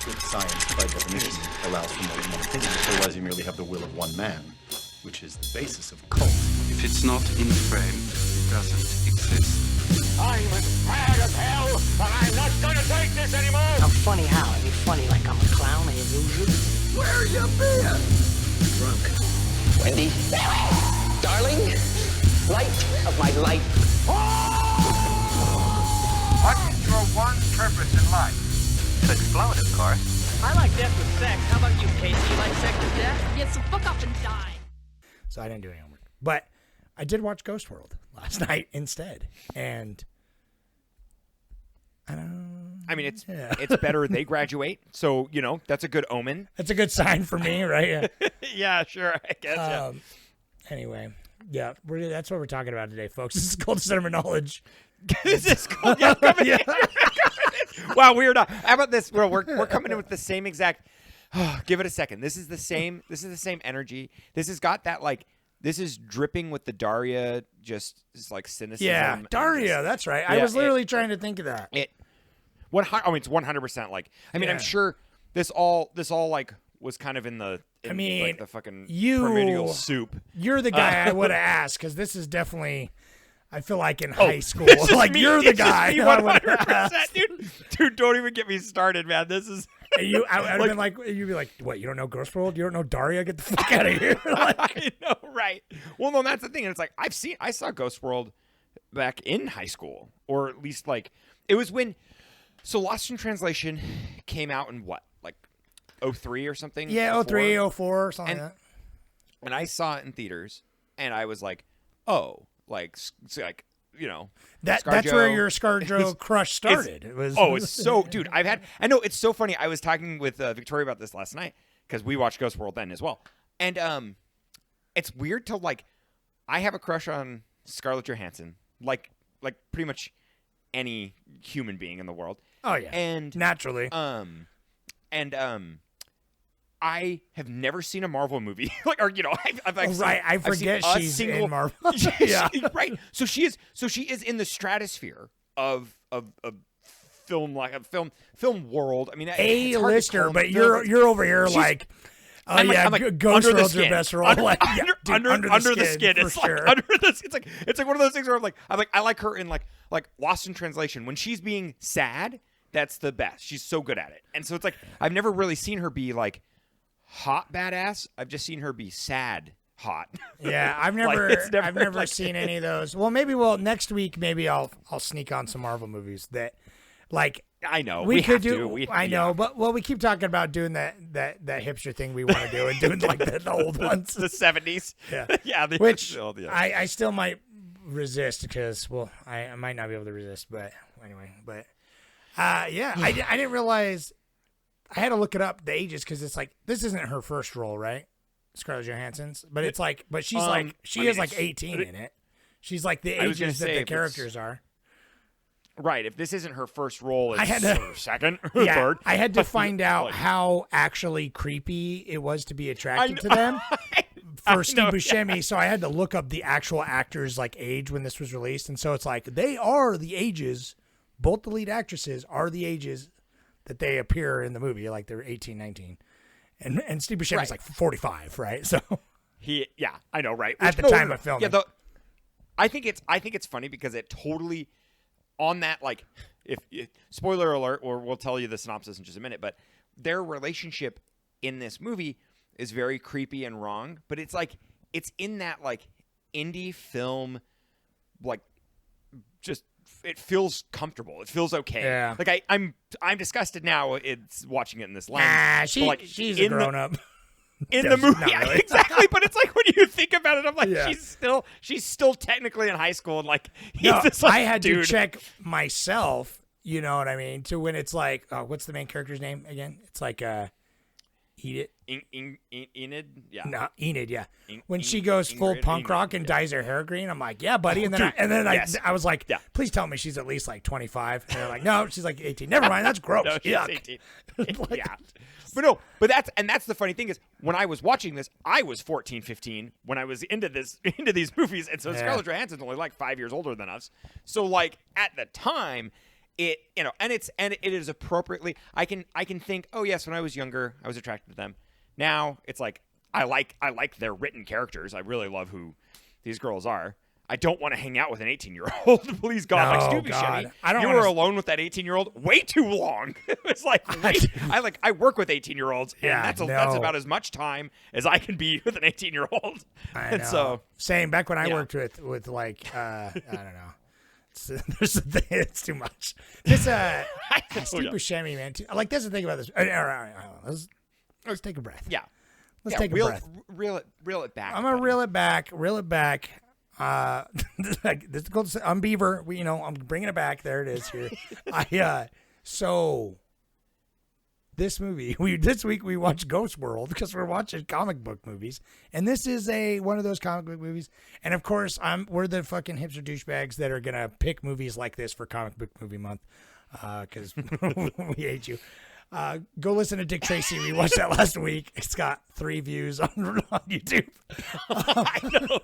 Which science, by definition, allows for more than one opinion. Otherwise, you merely have the will of one man, which is the basis of cult. If it's not in frame, it doesn't exist. I'm as mad as hell, and I'm not gonna take this anymore! I'm funny how? I mean funny like I'm a clown, I amuse you? Where you been? Drunk. Wendy, darling, light of my life. What's your one purpose in life? To explode, of course. I like death with sex. How about you, Casey? You like sex with death? Yeah, so fuck up and die. So I didn't do any homework. But I did watch Ghost World last night instead. And I mean, it's better they graduate. So, that's a good omen. that's a good sign for me, right? Yeah. Yeah, sure. I guess, yeah. Anyway, yeah, that's what we're talking about today, folks. This is called Cinema Knowledge. This is cool. Yeah, coming in. Wow, we're not. How about this? We're coming in with the same exact. Give it a second. This is the same energy. This has got that this is dripping with the Daria just like cynicism. Yeah, Daria. That's right. I was literally trying to think of that. It's 100%. I'm sure this all was kind of in the fucking primordial soup. You're the guy I would have asked because this is definitely. I feel like in high school, you're the guy. 100%, dude. Don't even get me started, man. This is. I would have been you'd be like, what? You don't know Ghost World? You don't know Daria? Get the fuck out of here! I know, right? Well, no, that's the thing. And it's I saw Ghost World back in high school, or at least it was when. So Lost in Translation came out in what, 03 or something? Yeah, 03, 04, something like that. And I saw it in theaters, and I was like, oh. That's where your ScarJo crush started. It's so, dude. I know it's so funny. I was talking with Victoria about this last night because we watched Ghost World then as well, and it's weird to I have a crush on Scarlett Johansson, like pretty much any human being in the world. Oh yeah, and naturally, I have never seen a Marvel movie, I forget she's in Marvel. Yeah, right. So she is in the stratosphere of film, film world. I mean, A-lister, but you're over here I'm Ghost World's your best role. Under the skin. It's sure. Under the skin. It's like one of those things where I like her in like Lost in Translation when she's being sad. That's the best. She's so good at it. And so it's I've never really seen her be hot badass. I've just seen her be sad hot. Yeah, I've never seen any of those. Well, next week I'll sneak on some Marvel movies that I know we could do. I know, but we keep talking about doing that hipster thing we want to do and doing the old ones, the 70s. Yeah, yeah. Which I still might resist because I might not be able to resist, but anyway, I didn't realize. I had to look it up, the ages, because it's this isn't her first role, right? Scarlett Johansson's. But it's but she's she is 18 in it. She's the ages that the characters are. Right. If this isn't her first role, it's her second or third. I had to find out how actually creepy it was to be attracted to them for Steve Buscemi. Yeah. So I had to look up the actual actors' age when this was released. And so it's they are the ages, both the lead actresses are the ages that they appear in the movie, they're 18, 19. And Steve Buscemi's 45, right? So I know, right? At the time of filming. Yeah, I think it's funny because it totally on that if spoiler alert, or we'll tell you the synopsis in just a minute, but their relationship in this movie is very creepy and wrong, but it's it's in that indie film just it feels comfortable. It feels okay. Yeah. I'm disgusted now. It's watching it in this lens. She's a grown up. In the movie, really. Exactly. But it's when you think about it, I'm she's still technically in high school, and he's I had to check myself. You know what I mean? To when it's what's the main character's name again? It's Enid. Enid, yeah. No, Enid, yeah. When she goes full punk rock and dyes her hair green, I'm yeah, buddy. And then I was please tell me she's at least 25. And they're no, she's 18. Never mind, that's gross. No, she's 18. Yeah. But that's the funny thing is when I was watching this, I was 14, 15 when I was into these movies, and so Scarlett Johansson's only 5 years older than us. So at the time, it, and it is appropriately. I can think, oh yes, when I was younger, I was attracted to them. Now it's like I like their written characters. I really love who these girls are. I don't want to hang out with an 18-year-old. Please God, No, like Stu God. Buscemi, I don't you wanna were alone with that 18-year-old way too long. It's like I work with 18-year-olds, and Yeah, that's no. about as much time as I can be with an 18-year-old. I And know. so Same. Back when I Yeah. worked with like I don't know. It's too much. Just Steve Buscemi, man. Like that's the thing about this. Let's take a breath. yeah, Let's take a breath. Reel it back. I'm gonna buddy. reel it back. Like this goes. I'm Beaver. I'm bringing it back. There it is. Here. So this movie. This week we watched Ghost World because we're watching comic book movies, and this is one of those comic book movies. And of course, we're the fucking hipster douchebags that are gonna pick movies like this for Comic Book Movie Month, because we hate you. Go listen to Dick Tracy. We watched that last week. It's got 3 views on YouTube. I know.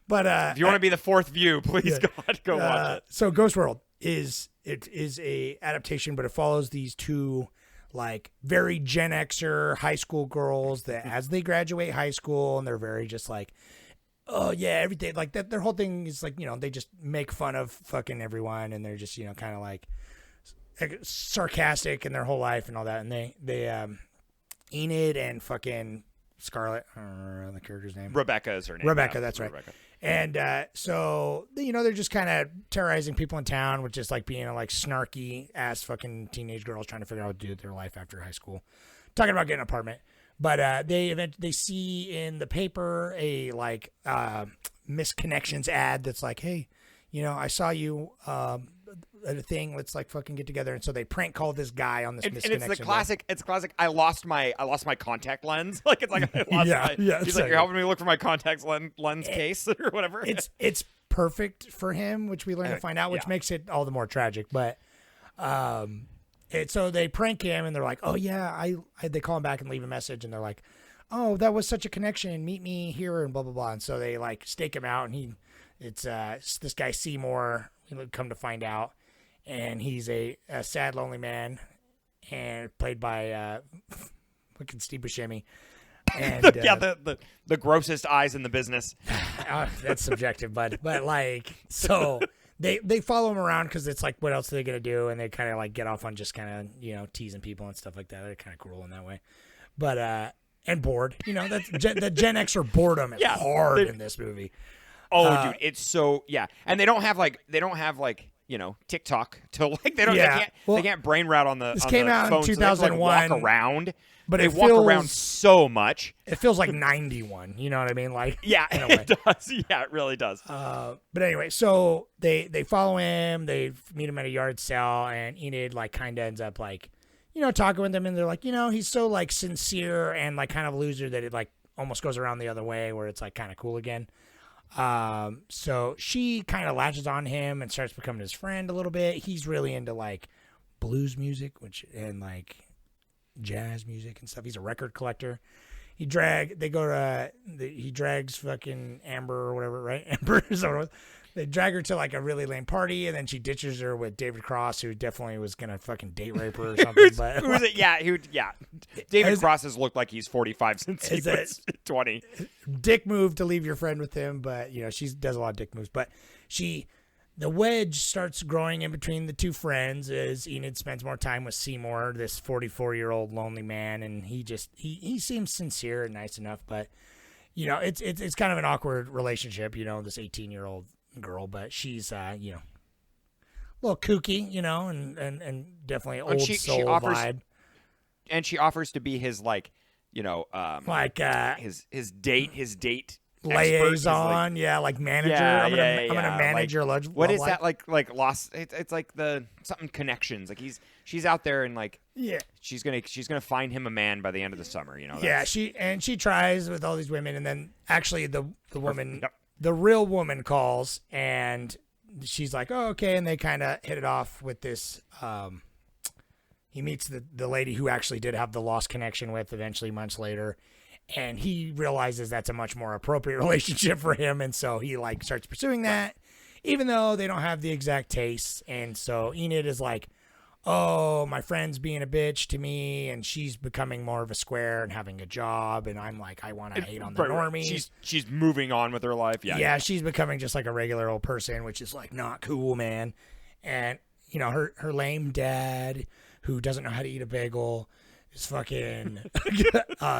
But If you want to be the 4th view, please God go watch it. So Ghost World is a adaptation, but it follows these 2 like very Gen Xer high school girls that as they graduate high school, and they're very just like, oh yeah, everything like that. Their whole thing is like, they just make fun of fucking everyone, and they're just kind of like sarcastic in their whole life and all that. And they Enid and fucking Scarlett, I don't remember the character's name. Rebecca is her name. Rebecca, Yeah, that's right. Rebecca. And so they're just kind of terrorizing people in town with just like being like snarky ass fucking teenage girls trying to figure out what to do with their life after high school, talking about getting an apartment. But they see in the paper a like misconnections ad that's like, hey, I saw you at a thing. Let's like fucking get together. And so they prank call this guy on this misconnection. And it's the classic. It's classic. I lost my contact lens. Like it's like I lost Yeah, my. yeah, He's it's like, like- you're helping me look for my contact lens case or whatever. It's perfect for him, which we learn to find out, which yeah. makes it all the more tragic. But so they prank him, and they're like, "Oh yeah, they call him back and leave a message, and they're like, oh, that was such a connection. Meet me here and blah blah blah." And so they like stake him out, and it's this guy Seymour. We come to find out, and he's a sad, lonely man, and played by fucking Steve Buscemi. And the grossest eyes in the business. That's subjective, but like, so they follow him around because it's like, what else are they gonna do? And they kind of like get off on just kind of teasing people and stuff like that. They're kind of cool in that way, but and bored. That's the Gen Xer boredom is hard in this movie. Oh, dude, it's so and they don't have TikTok to like they can't brain route on the. This on came the out phone, in so they have to, 2001, walk around. but they it walk feels, around so much. It feels like 91. You know what I mean? Like in a way. It does. Yeah, it really does. But anyway, so they follow him. They meet him at a yard sale, and Enid like kind of ends up like, talking with him, and they're like, he's so like sincere and like kind of a loser that it like almost goes around the other way where it's like kind of cool again. So she kind of latches on him and starts becoming his friend a little bit. He's really into like blues music, and like jazz music and stuff. He's a record collector. He drags fucking Amber or whatever, right? Amber is what it was. They drag her to like a really lame party, and then she ditches her with David Cross, who definitely was gonna fucking date rape her or something. Who's it? Yeah, David Cross has looked like he's 45 since he was 20. Dick move to leave your friend with him, but she does a lot of dick moves. But the wedge starts growing in between the two friends as Enid spends more time with Seymour, this 44-year-old lonely man, and he seems sincere and nice enough, but it's kind of an awkward relationship, this 18-year-old girl, but she's a little kooky, and definitely old soul vibe. And she offers to be his his date liaison, like manager. I'm gonna manage your love. What is that like lost? It's like something connections. Like she's out there and like she's gonna find him a man by the end of the summer. She tries with all these women, and then actually the woman. The real woman calls, and she's like, oh, okay. And they kind of hit it off with this. He meets the lady who actually did have the lost connection with eventually months later. And he realizes that's a much more appropriate relationship for him. And so he like starts pursuing that. even though they don't have the exact tastes. And so Enid is like, oh, my friend's being a bitch to me, and she's becoming more of a square and having a job, and I'm like, I want to hate on the normies. She's moving on with her life. Yeah, she's becoming just like a regular old person, which is like not cool, man. And you know, her lame dad who doesn't know how to eat a bagel is fucking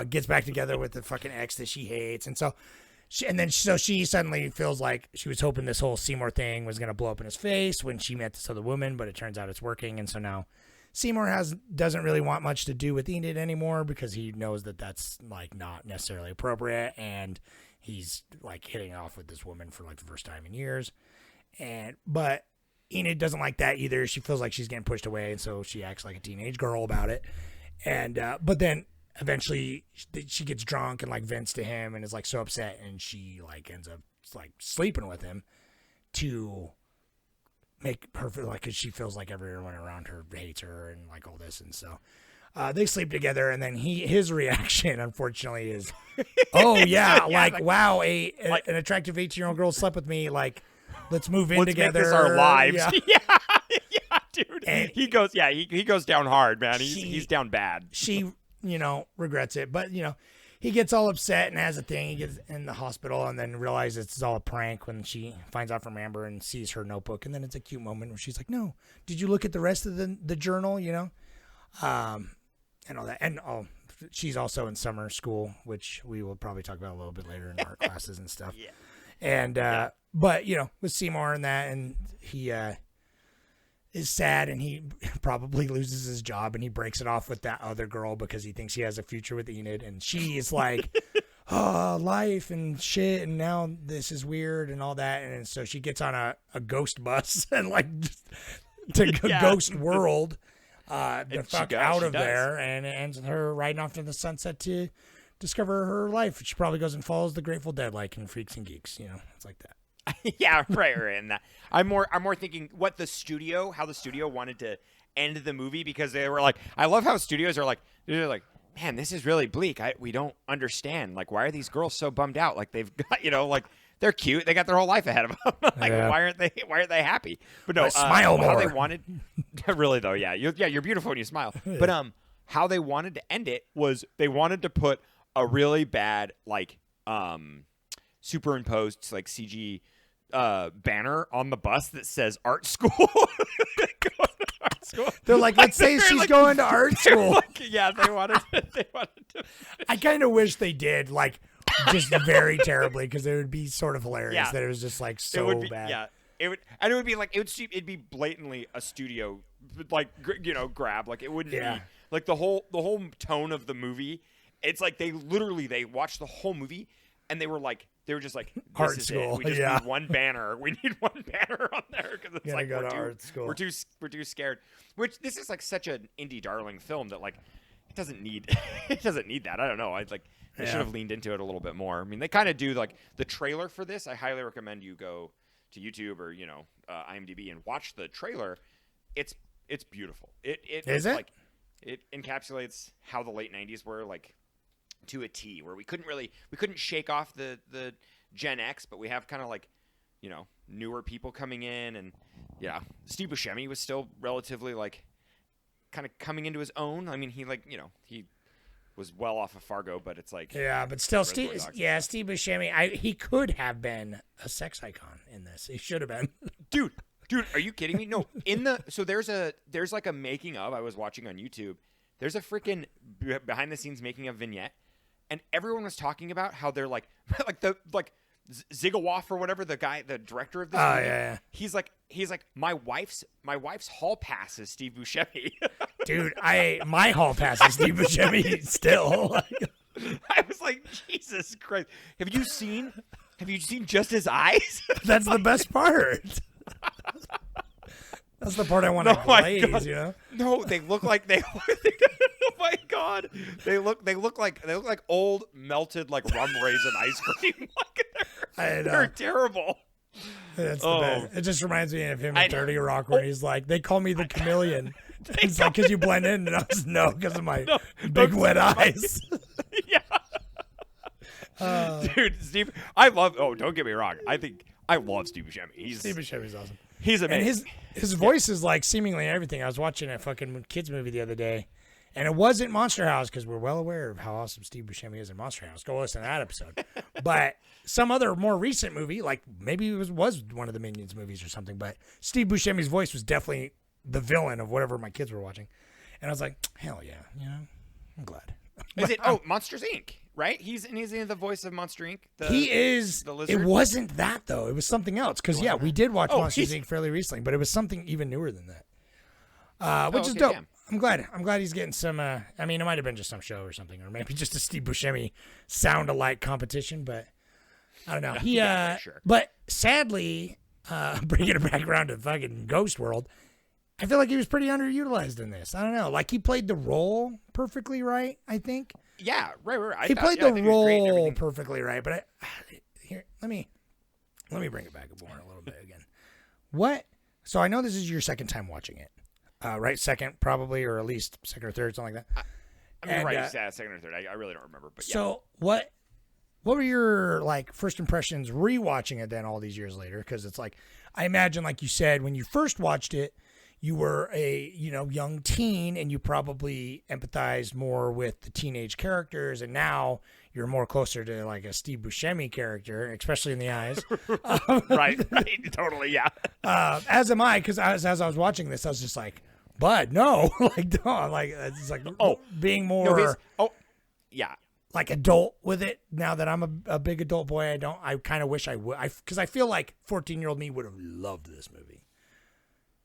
gets back together with the fucking ex that she hates, and so she suddenly feels like she was hoping this whole Seymour thing was gonna blow up in his face when she met this other woman, but it turns out it's working, and so now Seymour doesn't really want much to do with Enid anymore because he knows that that's like not necessarily appropriate, and he's like hitting off with this woman for like the first time in years, but Enid doesn't like that either. She feels like she's getting pushed away, and so she acts like a teenage girl about it. And but then eventually she gets drunk and like vents to him and is like so upset, and she like ends up like sleeping with him to make her feel like, because she feels like everyone around her hates her and like all this, and so they sleep together, and then his reaction unfortunately is, oh yeah, like wow, an attractive 18-year-old girl slept with me, like let's move in together. Let's make this our lives. Yeah. Yeah, dude. And he goes down hard, man. He's down bad. She, regrets it, but he gets all upset and has a thing. He gets in the hospital and then realizes it's all a prank when she finds out from Amber and sees her notebook. And then it's a cute moment where she's like, "No, did you look at the rest of the journal?" And all that. And she's also in summer school, which we will probably talk about a little bit later in art classes and stuff. Yeah. And but with Seymour and that, and he is sad, and he probably loses his job, and he breaks it off with that other girl because he thinks he has a future with Enid, and she is like, oh, life and shit, and now this is weird and all that, and so she gets on a ghost bus and like to ghost world the fuck out of there, and it ends with her riding off to the sunset to discover her life. She probably goes and follows the Grateful Dead, like in Freaks and Geeks, it's like that. Yeah, right. And I'm more thinking how the studio wanted to end the movie, because they were like, I love how studios are like, they're like, man, this is really bleak. We don't understand. Like, why are these girls so bummed out? Like, they've got, like, they're cute. They got their whole life ahead of them. Like, yeah. why aren't they happy? But no, smile more. How they wanted, really though, yeah, you're beautiful when you smile. But how they wanted to end it was they wanted to put a really bad like superimposed like CG banner on the bus that says art school. Art school. They're like, let's say she's like, going to art school. Yeah, they wanted to. I kind of wish they did, like, just very terribly, because it would be sort of hilarious that it was just like so bad. Yeah, it would be like it'd be blatantly a studio like grab. Like, it wouldn't be like the whole tone of the movie. It's like they watched the whole movie and they were just like, this art is school. It. We just need one banner. We need one banner on there, because it's like art school. We're too scared. Which, this is like such an indie darling film that like it doesn't need that. I don't know. They should have leaned into it a little bit more. I mean, they kind of do. Like, the trailer for this, I highly recommend you go to YouTube or IMDb and watch the trailer. It's beautiful. It like, it encapsulates how the late 90s were, like, to a T, where we couldn't shake off the Gen X, but we have kind of like, newer people coming in, and Steve Buscemi was still relatively like kind of coming into his own. I mean, he he was well off of Fargo, but it's like, but still, Steve Buscemi, he could have been a sex icon in this. He should have been. Dude, are you kidding me? No, there's like a making of, I was watching on YouTube. There's a freaking behind the scenes making of vignette. And everyone was talking about how they're like Zigawoff or whatever, the director of this movie. Yeah. He's like my wife's hall pass is Steve Buscemi. Dude, my hall pass is Steve Buscemi still. I was like, Jesus Christ! Have you seen just his eyes? That's the best part. That's the part I want to glaze, No, they look like oh my God, they look like old melted like rum raisin ice cream. They're terrible. That's the best. It just reminds me of him in Dirty Rock, where he's like, they call me the chameleon. It's like, because you blend in, and I was because of my big wet eyes. Yeah. Dude, Steve, I love. Oh, don't get me wrong. I I love Steve Buscemi. Steve Buscemi's awesome. He's amazing. And his voice is like seemingly everything. I was watching a fucking kids movie the other day, and it wasn't Monster House because we're well aware of how awesome Steve Buscemi is in Monster House. Go listen to that episode. But some other more recent movie, like maybe it was one of the Minions movies or something, but Steve Buscemi's voice was definitely the villain of whatever my kids were watching. And I was like, hell yeah, I'm glad. Is it? Monsters Inc. Right? He's in the voice of Monster Inc. He is. The lizard? It wasn't that though. It was something else. Because we did watch Monsters he's- Inc. fairly recently, but it was something even newer than that. Which is okay, dope. damn. I'm glad he's getting some. I mean, it might have been just some show or something, or maybe just a Steve Buscemi sound-alike competition. But I don't know. He. Yeah, for sure. But sadly, bringing it back around to fucking Ghost World, I feel like he was pretty underutilized in this. I don't know. Like he played the role perfectly right. I think. Yeah, right. He played I the think he was great and role everything. perfectly right, but here, let me bring it back a little bit again. What? So I know this is your second time watching it, right? Second, probably, or at least second or third, something like that. I mean, And, right, yeah, second or third. I really don't remember, but yeah. So what were your like first impressions rewatching it then all these years later? Because it's like I imagine, like you said, when you first watched it, you were a young teen, and you probably empathized more with the teenage characters, and now you're more closer to like a Steve Buscemi character, especially in the eyes. right, totally, yeah. As am I, because as I was watching this, I was just like, "Bud, no!" like, no, like it's like being more yeah. like adult with it. Now that I'm a big adult boy, I kind of wish I would, because I feel like 14-year-old me would have loved this movie.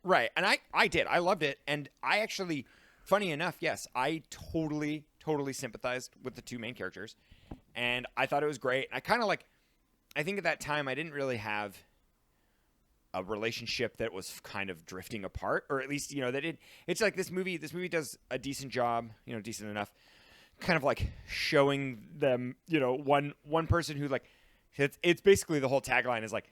Right, and I did. I loved it, and I actually, funny enough, yes, I totally sympathized with the two main characters, and I thought it was great. I kind of I think at that time I didn't really have a relationship that was kind of drifting apart, or at least it's like this movie does a decent job, decent enough, kind of like showing them, one person who like, it's basically the whole tagline is like,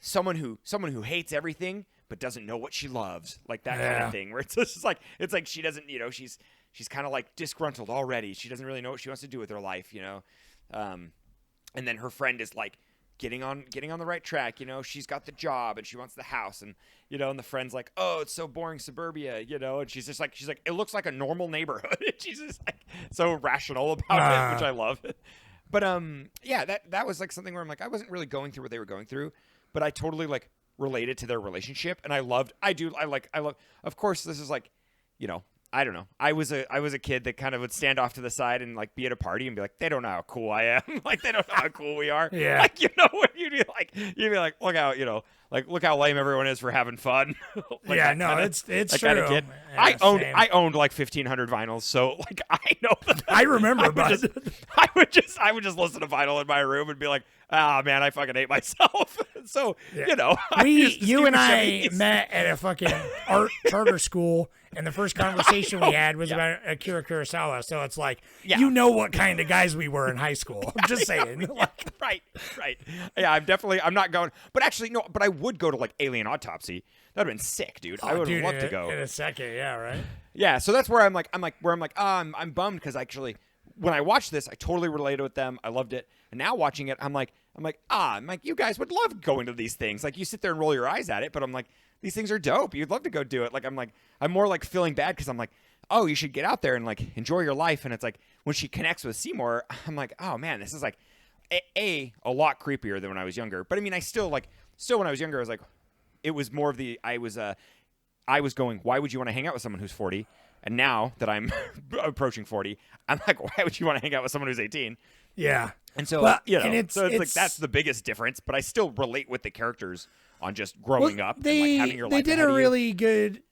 someone who hates everything but doesn't know what she loves, like that kind of thing, where it's just like, she doesn't, she's kind of like disgruntled already. She doesn't really know what she wants to do with her life, and then her friend is like getting on the right track. She's got the job and she wants the house, and and the friend's like, oh, it's so boring suburbia, and she's like, it looks like a normal neighborhood. She's just like so rational about it, which I love. But yeah, that was like something where I'm like, I wasn't really going through what they were going through, but I totally like related to their relationship, and I love. Of course, this is like, I don't know. I was a kid that kind of would stand off to the side and like be at a party and be like, they don't know how cool I am. Like they don't know how cool we are. Yeah. Like when you'd be like, look how look how lame everyone is for having fun. Like, yeah, no, kinda, it's that true. kind of kid. Yeah, same. I owned like 1,500 vinyls, so like I know that. I remember, but I would just listen to vinyl in my room and be like, ah, man, I fucking hate myself. So you and I met at a fucking art charter school, and the first conversation we had was about Akira Kurosawa. So it's like, what kind of guys we were in high school. I'm just saying. Right. Yeah, I'm not going. But actually, no. But I would go to like Alien Autopsy. That'd have been sick, dude. I would have loved to go in a second. Yeah, right. Yeah. So that's where I'm bummed because actually, when I watched this, I totally related with them. I loved it. And now watching it, I'm like, you guys would love going to these things. Like you sit there and roll your eyes at it, but I'm like, these things are dope. You'd love to go do it. Like I'm more like feeling bad because I'm like, oh, you should get out there and like enjoy your life. And it's like when she connects with Seymour, I'm like, oh man, this is like a lot creepier than when I was younger. But I mean, I still when I was younger, I was like, it was more of the I was going, why would you want to hang out with someone who's 40? And now that I'm approaching 40, I'm like, why would you want to hang out with someone who's 18? Yeah. And so, and it's like that's the biggest difference. But I still relate with the characters on just growing up and like having your life. They did a really good,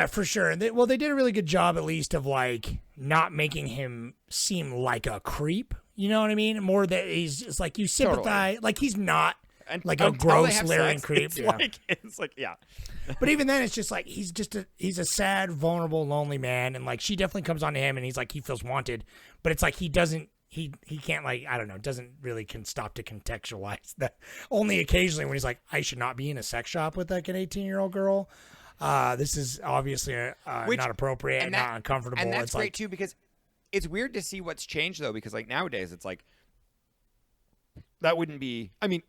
for sure. They did a really good job, at least, of like not making him seem like a creep. You know what I mean? More that he's just like you sympathize, like he's not like a gross, leering creep. It's like, yeah. But even then, it's just like he's a sad, vulnerable, lonely man, and like she definitely comes on to him, and he's like he feels wanted, but it's like he can't like I don't know, doesn't really stop to contextualize that. Only occasionally when he's like, I should not be in a sex shop with like an 18-year-old girl. This is obviously not appropriate and not uncomfortable. And that's it's great too because it's weird to see what's changed though because like nowadays it's like that wouldn't be. I mean,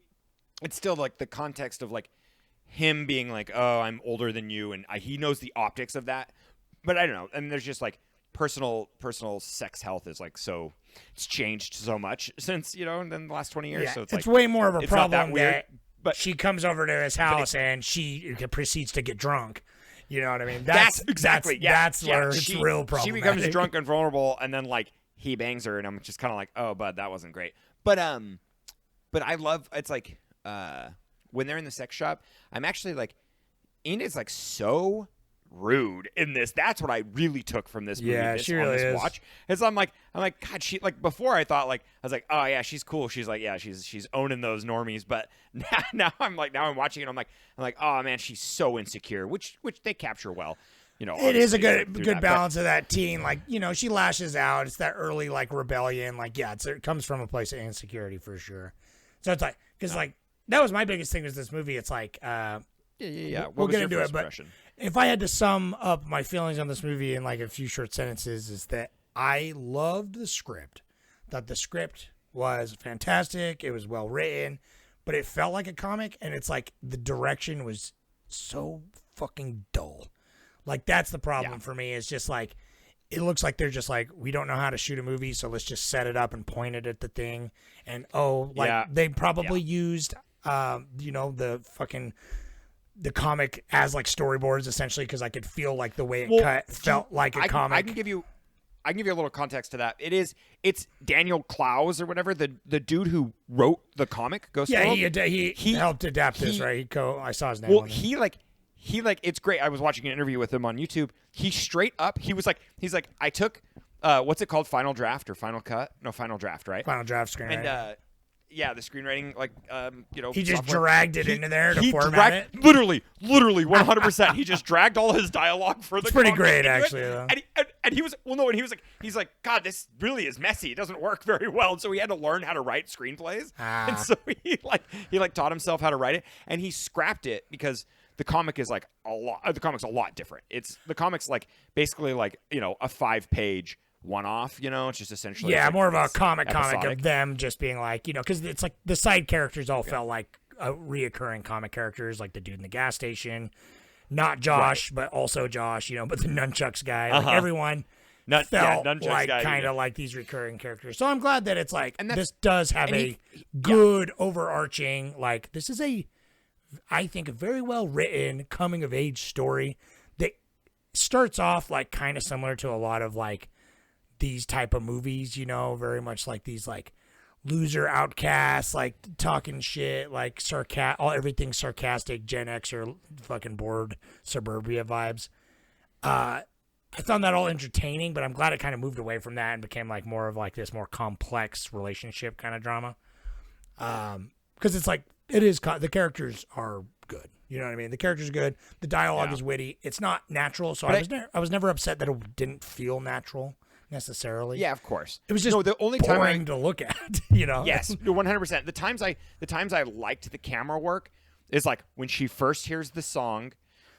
it's still like the context of like him being like, oh, I'm older than you, and he knows the optics of that. But I don't know. And there's just like personal sex health is like so it's changed so much since in the last 20 years. Yeah, So it's it's like way more of a it's not problem that weird. that But she comes over to his house and she proceeds to get drunk. You know what I mean? That's exactly That's where it's real problematic. She becomes drunk and vulnerable, and then like he bangs her, and I'm just kind of like, oh, bud, that wasn't great. But I love it's like when they're in the sex shop, I'm actually like, Enid's like so rude in this. That's what I really took from this movie. Yeah, she really is. Watch, is I'm like, God, she like before I thought like I was like, oh yeah, she's cool. She's like, yeah, she's owning those normies. But now I'm watching it. I'm like, oh man, she's so insecure, which they capture well. It is a good that, balance of that teen. Like, she lashes out. It's that early like rebellion. Like, yeah, it comes from a place of insecurity for sure. So it's like, because like that was my biggest thing with this movie. It's like, yeah. We'll get into it, but if I had to sum up my feelings on this movie in like a few short sentences, is that I loved the script. Thought the script was fantastic. It was well written, but it felt like a comic, and it's like the direction was so fucking dull. Like that's the problem for me. It's just like it looks like they're just like, we don't know how to shoot a movie, so let's just set it up and point it at the thing. And they probably used the comic as like storyboards essentially, because I could feel like the way it cut felt like a comic. I can give you a little context to that. It's Daniel Clowes or whatever, the dude who wrote the comic Ghost World. He helped adapt this, right? I saw his name. Well, on he it's great. I was watching an interview with him on YouTube. He straight up, he's like, I took what's it called, Final Draft or Final Cut? No, Final Draft, right? Final Draft screenwriting. And the screenwriting, like, he just software. dragged it into there to format it. Literally, 100%. He just dragged all his dialogue for the. It's pretty comic great, into it. actually. Though. And he was he's like, God, this really is messy. It doesn't work very well. And so he had to learn how to write screenplays. And so he taught himself how to write it, and he scrapped it because the comic is like the comic's a lot different. The comic's like basically like a 5-page one-off, it's just essentially more of a comic episodic. of them just being like, because it's like the side characters all felt like reoccurring comic characters, like the dude in the gas station, not Josh, but also Josh, but the nunchucks guy, like everyone felt like kind of like these recurring characters. So I'm glad that it's like this does have a good overarching, like this is I think a very well written coming of age story that starts off like kind of similar to a lot of like these type of movies, very much like these like loser outcasts, like talking shit, like everything sarcastic, Gen X or fucking bored suburbia vibes. I found that all entertaining, but I'm glad it kind of moved away from that and became like more of like this more complex relationship kind of drama. Because it's like the characters are good. You know what I mean? The characters are good. The dialogue is witty. It's not natural, so I was never upset that it didn't feel natural necessarily. Yeah, of course. It was just the only boring to look at. Yes, 100%. The times I liked the camera work is like when she first hears the song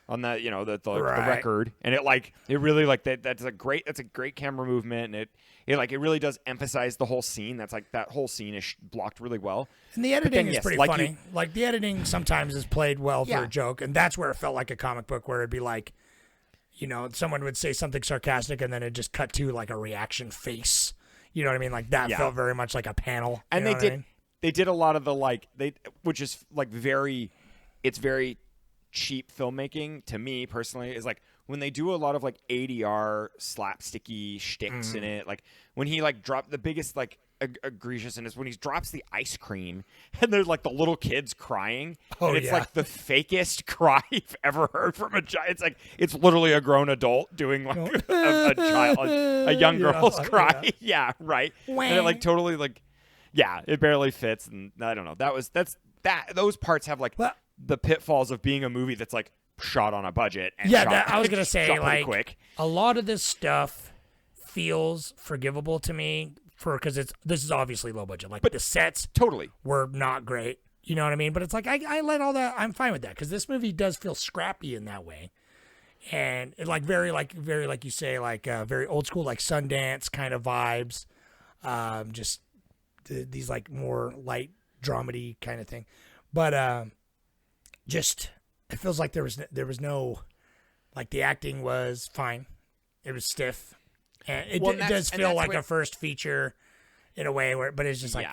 on the the record, and it really like that's a great camera movement, and it really does emphasize the whole scene. That's like that whole scene is blocked really well. And the editing is pretty funny. Like the editing sometimes is played well for a joke, and that's where it felt like a comic book, where it'd be like, someone would say something sarcastic, and then it just cut to like a reaction face. You know what I mean? Like that felt very much like a panel. And they did a lot of the which is like it's very cheap filmmaking to me personally, is like when they do a lot of like ADR slapsticky shticks in it, like when he like dropped the biggest like egregious in is when he drops the ice cream and there's like the little kids crying, and it's like the fakest cry you've ever heard from a child. It's like it's literally a grown adult doing like a child, a young girl's cry. Yeah, right. And it like totally like it barely fits, and I don't know. Those parts have like the pitfalls of being a movie that's like shot on a budget. And I was gonna say like quick. A lot of this stuff feels forgivable to me because this is obviously low budget. Like, but the sets totally were not great. You know what I mean? But it's like I let all that. I'm fine with that because this movie does feel scrappy in that way, and it very like you say, like very old school, like Sundance kind of vibes. Just these like more light dramedy kind of thing. But just it feels like there was no like the acting was fine. It was stiff. And it does feel like a first feature in a way but it's just like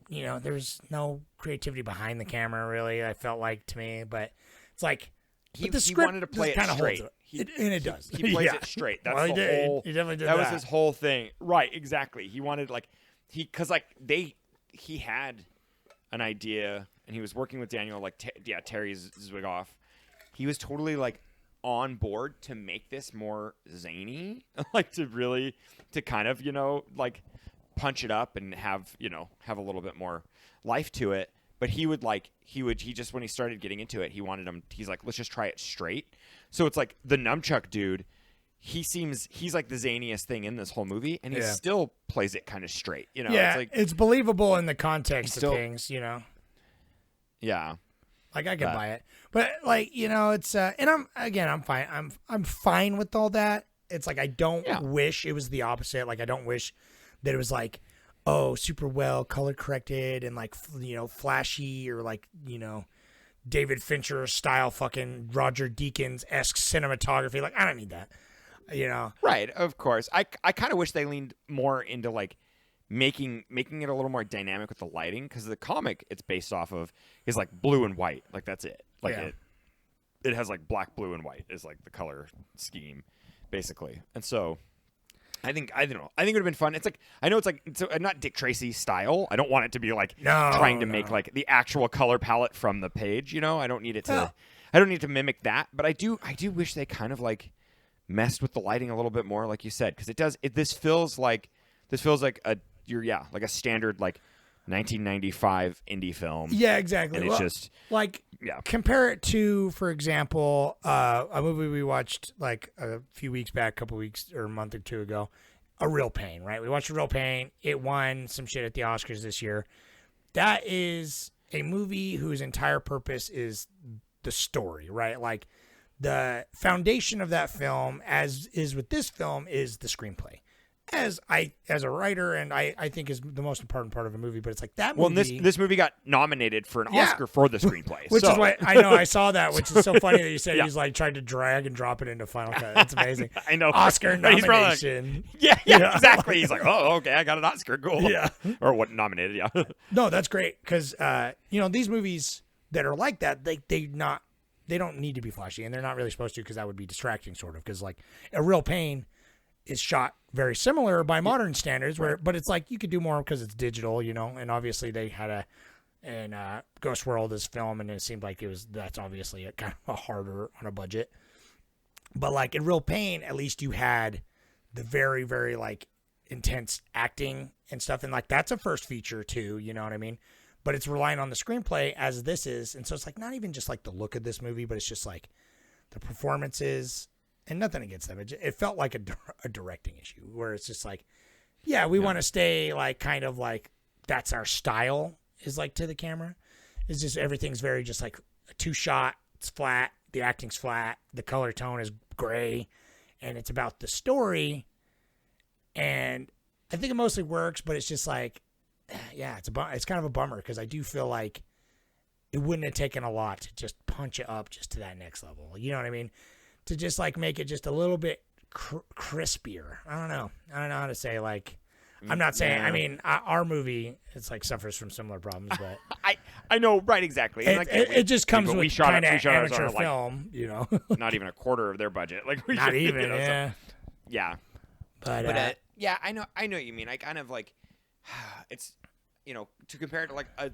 there was no creativity behind the camera really. I felt like to me, but it's like he script wanted to play it straight. It does. He plays it straight. That's he the whole. He definitely did that was his whole thing. Right, exactly. He wanted he had an idea and he was working with Daniel Terry Zwigoff. He was totally like on board to make this more zany, like to kind of, like punch it up and have a little bit more life to it. But he just, when he started getting into it, he's like, let's just try it straight. So it's like the nunchuck dude, he's like the zaniest thing in this whole movie, and he still plays it kind of straight. Yeah, it's like, it's believable in the context of things, Yeah. Like I can buy it, but like it's and I'm fine. I'm fine with all that. It's like I don't wish it was the opposite. Like I don't wish that it was like super well color corrected and like flashy or like David Fincher style fucking Roger Deakins-esque cinematography. Like I don't need that. Right, of course. I kind of wish they leaned more into like making it a little more dynamic with the lighting, because the comic it's based off of is like blue and white. Like that's it. Like it has like black, blue, and white is like the color scheme, basically. And so I don't know. I think it would have been fun. It's like I know it's like it's not Dick Tracy style. I don't want it to be like trying to make like the actual color palette from the page. I don't need it to. I don't need to mimic that. But I do wish they kind of like messed with the lighting a little bit more, like you said, because it does. This feels like a standard like 1995 indie film. Yeah, exactly. And it's just like compare it to, for example, a movie we watched like a few weeks back, couple weeks or a month or two ago, A Real Pain. Right, we watched A Real Pain. It won some shit at the Oscars this year. That is a movie whose entire purpose is the story, right? Like the foundation of that film, as is with this film, is the screenplay. As a writer, and I think is the most important part of a movie, but it's like that movie. Well, this movie got nominated for an Oscar for the screenplay, which is why I know I saw that, which is so funny that you said he's like tried to drag and drop it into Final Cut. It's amazing. I know, Oscar nomination. Like, yeah, exactly. He's like, oh, okay, I got an Oscar, cool. Yeah, or what nominated? Yeah. No, that's great because these movies that are like that, they don't need to be flashy, and they're not really supposed to, because that would be distracting, sort of. Because like A Real Pain is shot very similar by modern standards, but it's like you could do more because it's digital, and obviously they had Ghost World as film, and it seemed like that's obviously a kind of a harder on a budget. But like in Real Pain, at least you had the very, very like intense acting and stuff, and like that's a first feature too, you know what I mean? But it's relying on the screenplay as this is, and so it's like not even just like the look of this movie, but it's just like the performances. And nothing against them. It felt like a directing issue where it's just like, we want to stay like kind of like that's our style is like to the camera. It's just everything's very just like a two shot. It's flat. The acting's flat. The color tone is gray, and it's about the story. And I think it mostly works, but it's just like, it's kind of a bummer because I do feel like it wouldn't have taken a lot to just punch it up just to that next level. You know what I mean? To just like make it just a little bit crispier. I don't know how to say, like, I'm not saying, I mean, our movie, it's like suffers from similar problems, but I know, right. Exactly. It just comes with kind of amateur like, film, not even a quarter of their budget. Like not even, yeah. But I know what you mean. I kind of like, it's, to compare it to like a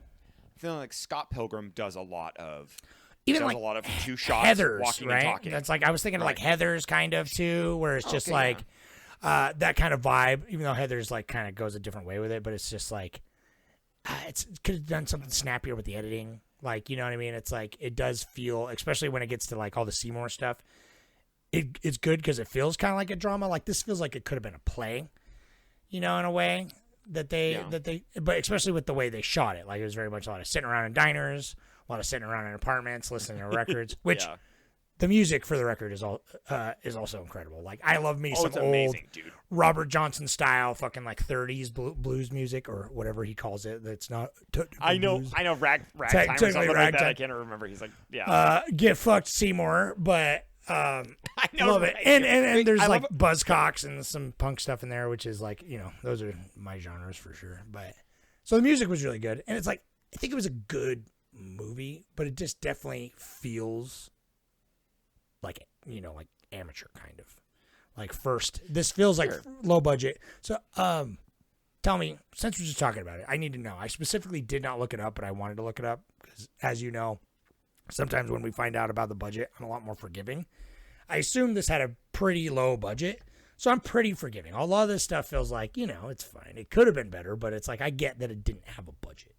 film like Scott Pilgrim does a lot of. Even like like a lot of two shots, Heathers, walking right? and talking. That's like I was thinking of like Heathers kind of too, where it's just like that kind of vibe. Even though Heathers like kind of goes a different way with it, but it's just like it could have done something snappier with the editing. Like, you know what I mean? It's like it does feel, especially when it gets to like all the Seymour stuff. It's good because it feels kind of like a drama. Like this feels like it could have been a play, in a way that but especially with the way they shot it. Like it was very much a lot of sitting around in diners. A lot of sitting around in apartments, listening to records, which the music, for the record, is also incredible. Like, I love me some it's old amazing, dude. Robert Johnson style fucking like 30s blues music or whatever he calls it. That's not. I know, blues. ragtime or Technically something like that. ragtime. I can't remember. He's like, yeah. Get fucked, Seymour, but I know, love it. right? And there's I like love- Buzzcocks and some punk stuff in there, which is like, those are my genres for sure. But so the music was really good, and it's like, I think it was a good movie, but it just definitely feels like, like amateur kind of. Like this feels like low budget. So, tell me, since we're just talking about it, I need to know. I specifically did not look it up, but I wanted to look it up because, as you know, sometimes when we find out about the budget, I'm a lot more forgiving. I assume this had a pretty low budget, so I'm pretty forgiving. A lot of this stuff feels like, it's fine. It could have been better, but it's like, I get that it didn't have a budget,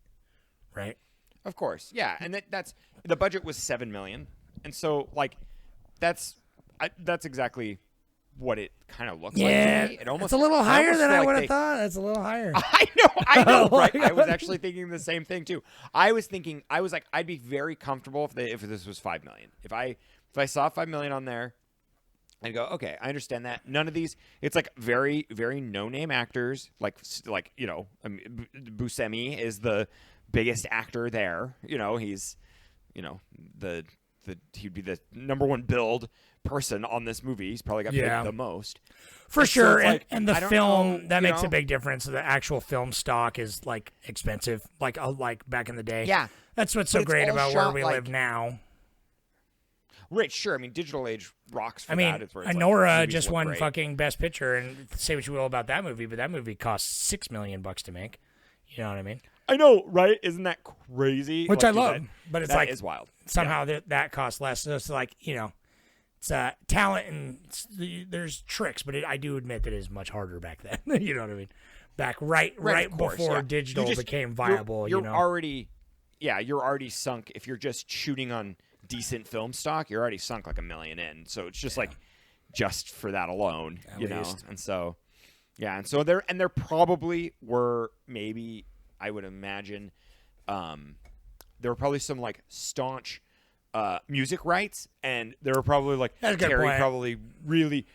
right? Of course, yeah, and that's the budget was $7 million, and so like that's exactly what it kind of looks like to me. It almost, it's a little higher than I feel would have they- thought. It's a little higher. I know, right? I was actually thinking the same thing too. I was like, I'd be very comfortable if this was $5 million. If I saw $5 million on there, I'd go, okay, I understand that. None of these, it's like very, very no-name actors. Like Buscemi is the biggest actor there. He's, he'd be the number one billed person on this movie. He's probably got paid the most. For And so sure. it's like, and the I don't film, know, that you makes a know? big difference. The actual film stock is like expensive, like back in the day. Yeah. That's what's so But it's great all about where shot we like- live now. Right, sure. I mean, digital age rocks for I mean, that. It's where it's like, Nora movies just look won great. fucking Best Picture, and say what you will about that movie, but that movie cost $6 million to make. You know what I mean? I know, right? Isn't that crazy? Which Like, I dude, love, but it's that like is wild. somehow that costs less. So it's like, it's talent and there's tricks, but I do admit that it is much harder back then. You know what I mean? Back right of course, before yeah. digital You just- became viable. You're already, you're already sunk. If you're just shooting on decent film stock, you're already sunk like $1 million in. So it's just like, just for that alone, At you know. least. And so, and so there probably were maybe I would imagine, there were probably some like staunch music rights, and there were probably like That's a good Terry point. probably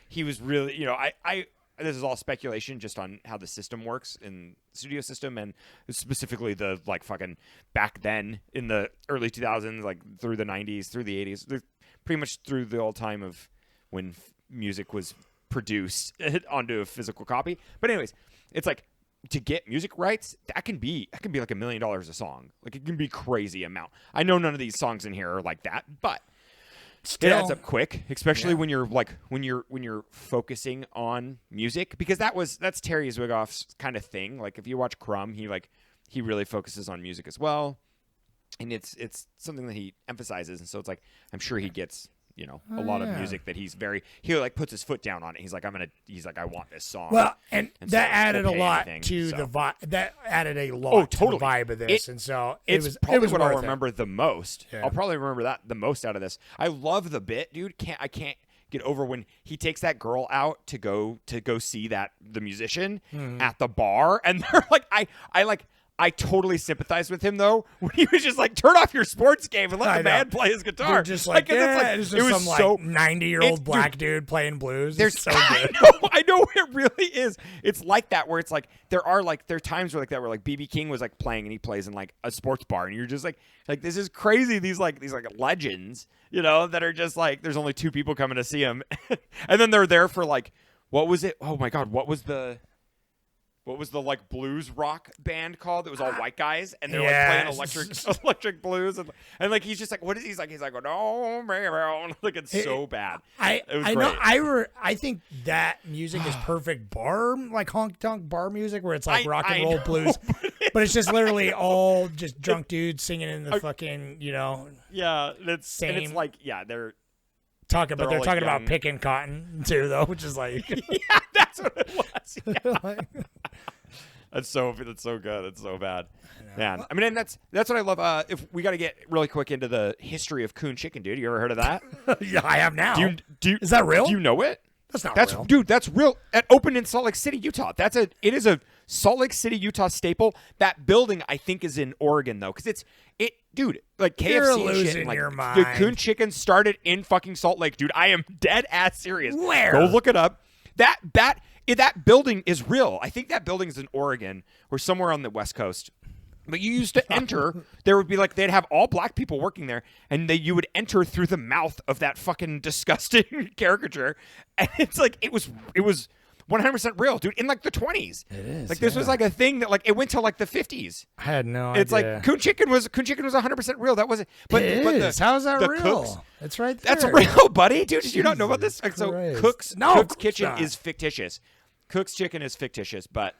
he was really, I this is all speculation just on how the system works in the studio system, and specifically the like fucking back then in the early 2000s, like through the 90s, through the 80s, pretty much through the old time of when music was produced onto a physical copy. But anyways, it's like to get music rights, that can be like $1 million a song. Like it can be crazy amount. I know none of these songs in here are like that, but it adds up quick, especially when you're like when you're focusing on music, because that's Terry Zwigoff's kind of thing. Like if you watch Crumb, he really focuses on music as well, and it's something that he emphasizes, and so it's like I'm sure he gets a lot of music that he like puts his foot down on it. He's like I want this song. Well, and so that added a we'll pay lot anything, to so. the vibe. That added a lot totally. to the vibe of this, and so It's probably it was what I'll worth it. remember the most. Yeah. I'll probably remember that the most out of this. I love the bit, dude. I can't get over when he takes that girl out to go see the musician Mm-hmm. at the bar, and they're like, I totally sympathize with him though when he was just like, turn off your sports game and let I the know. man play his guitar. They're just like, it's it's just it was some so like 90-year-old it's- black dude, dude playing blues. There's It's so good. I know it really is. It's like that where it's like there are times where BB King was like playing and he plays in like a sports bar and you're just like this is crazy. These legends, that are just like there's only two people coming to see him, and then they're there for like what was it? Oh my god, what was the like blues rock band called? It was all white guys, and they're like playing electric blues, and like he's just like, what is he's like no, baby, like it's so bad. It was I great. know. I think that music is perfect bar, like honky tonk bar music, where it's like rock and I roll know, blues, but it's just literally all just drunk dudes singing in the fucking Yeah, and it's like they're talking, but They're they're all, like, talking about young. picking cotton too, though, which is like yeah, that's what it was. Yeah. That's so good. It's so bad, man. I mean, and that's what I love. If we got to get really quick into the history of Coon Chicken, dude. You ever heard of that? yeah, I have now. Do you, Is that real? Do you know it? That's not That's real. dude. That's real. It opened in Salt Lake City, Utah. It is a Salt Lake City, Utah staple. That building, I think, is in Oregon though, because dude, like KFC You're and shit, losing and, like, your the mind. Coon Chicken started in fucking Salt Lake, dude. I am dead ass serious. Where? Go look it up. That building is real. I think that building is in Oregon or somewhere on the West Coast. But you used to enter, there would be like, they'd have all black people working there, and you would enter through the mouth of that fucking disgusting caricature. And it's like, it was 100% real, dude, in like the 20s. It is. Like, this was like a thing that, like, it went to like the 50s. I had no idea. It's like Coon Chicken was 100% real. That wasn't. But It but is. How is that the real? Cooks, It's right there. that's real, buddy. Dude, did you not know about this? Jesus So Christ. Cook's No, of Cook's course Kitchen not. is fictitious. Cook's Chicken is fictitious, but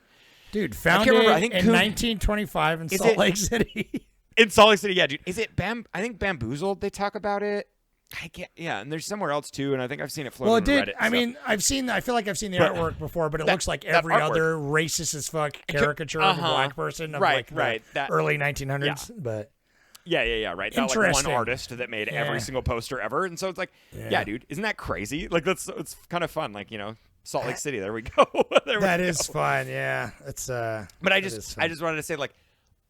Dude, founded remember. I think in Coon- 1925 in Is Salt it- Lake City. in Salt Lake City, yeah, dude. Is it I think Bamboozled? They talk about it. I can't. Yeah, and there's somewhere else too, and I think I've seen it floating Well, on it did. Reddit. I so. mean, I feel like I've seen the But artwork before, but it that- looks like that every artwork- other racist as fuck caricature of a black person of Right, like the right. That- early 1900s. But yeah, right. That like one Interesting. artist that made Yeah. every single poster ever, and so it's like, yeah, dude, isn't that crazy? Like it's kind of fun. Like, Salt Lake City. There we go. that is fun. Yeah, it's But that is fun. I just wanted to say, like,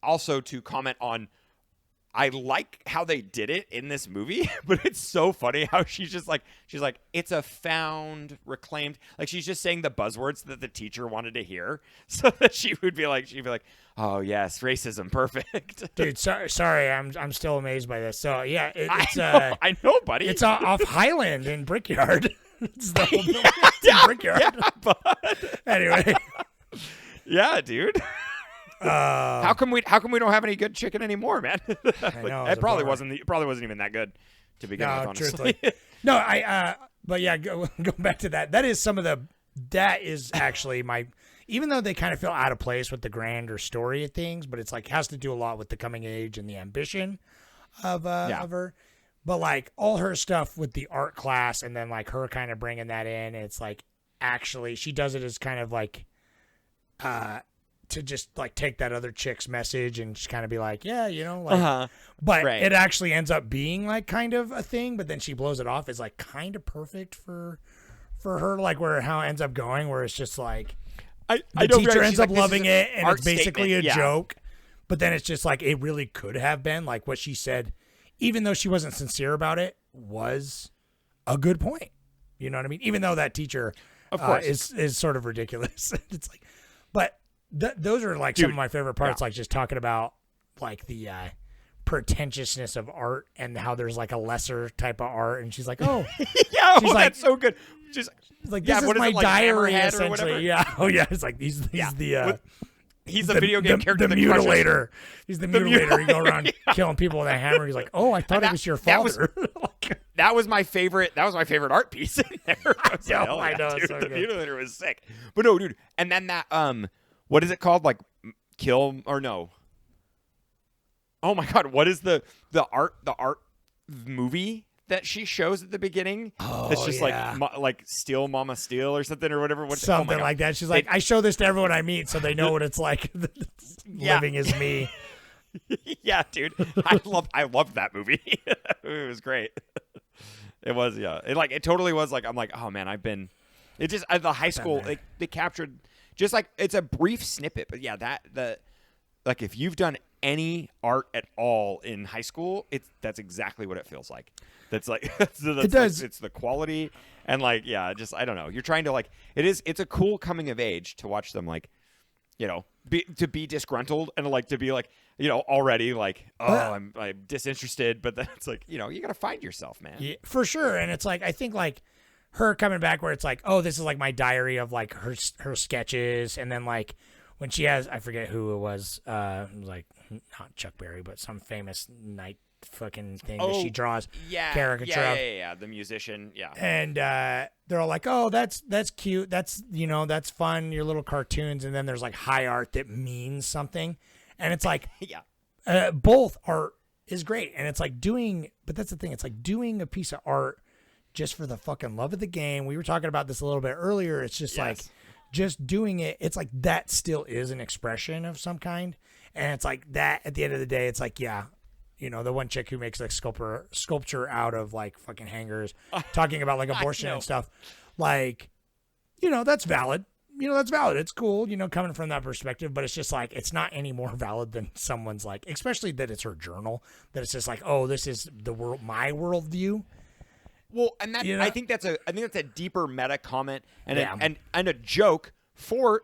also to comment on, I like how they did it in this movie, but it's so funny how she's like, it's a found, reclaimed, like she's just saying the buzzwords that the teacher wanted to hear, so that she'd be like, oh yes, racism, perfect. Dude, sorry, I'm still amazed by this. So yeah, it's I know, buddy. it's off Highland in Brickyard. It's the whole building. It's in Brickyard. yeah, but Anyway, yeah, dude. How come we don't have any good chicken anymore, man? know, it it's a probably bummer. wasn't even that good to begin with, no, honestly. truthfully, no. But yeah, going back to that. That is actually my. Even though they kind of feel out of place with the grander story of things, but it's like has to do a lot with the coming age and the ambition of her. But like all her stuff with the art class, and then like her kind of bringing that in, it's like actually she does it as kind of like to just like take that other chick's message and just kind of be like, yeah, like, but Right. it actually ends up being like kind of a thing, but then she blows it off as like kind of perfect for her, like how it ends up going, where it's just like I the know, teacher right, ends she's up like, this is loving an it, and art it's basically statement. a Yeah. joke, but then it's just like it really could have been like what she said, even though she wasn't sincere about it, was a good point. You know what I mean? Even though that teacher, Of course. is sort of ridiculous. It's like, but those are like Dude, some of my favorite parts, yeah. like just talking about like the pretentiousness of art and how there's like a lesser type of art, and she's like, oh, yeah, she's like- that's so good. Just it's like yeah, this what is is my it, like, diary Hammerhead or essentially. whatever? Yeah, oh yeah, it's like he's the he's a video game character. the that crushes. mutilator. He's the mutilator. You go around killing people with a hammer. He's like, oh, I thought it was your that was- father. That was my favorite art piece in there. I was like, know, hell I yeah, know, it's dude, so the good. mutilator was sick. But no, dude, and then that what is it called? Like kill or no? Oh my god, what is the art movie that she shows at the beginning? Oh, it's just yeah. like Steel Mama Steel or something or whatever. Something like that. She's like, I show this to everyone I meet so they know what it's like Yeah. living as me. Yeah, dude, I loved that movie. It was great. It was, yeah. It totally was like, I'm like, oh man, it just the high school they captured just like it's a brief snippet, but yeah, like if you've done any art at all in high school, that's exactly what it feels like. That's like It does. It's the quality and like yeah, just I don't know. You're trying to like it's a cool coming of age to watch them like be disgruntled and like to be like already like I'm disinterested, but then it's like you got to find yourself, man. Yeah, for sure. And it's like I think like her coming back where it's like, oh, this is like my diary of like her sketches, and then like when she has, I forget who it was like not Chuck Berry, but some famous night fucking thing that she draws caricature of. Yeah, the musician, yeah. And they're all like, oh, that's cute, that's that's fun, your little cartoons. And then there's like high art that means something, and it's like yeah, both art is great, and it's like but that's the thing, it's like doing a piece of art just for the fucking love of the game. We were talking about this a little bit earlier. It's just like just doing it. It's like that still is an expression of some kind, and it's like that at the end of the day, it's like the one chick who makes like sculpture out of like fucking hangers, talking about like abortion and stuff, like that's valid. that's valid. It's cool, coming from that perspective, but it's just like, it's not any more valid than someone's like, especially that it's her journal, that it's just like, oh, this is my worldview. Well, and that I think that's a deeper meta comment and a joke for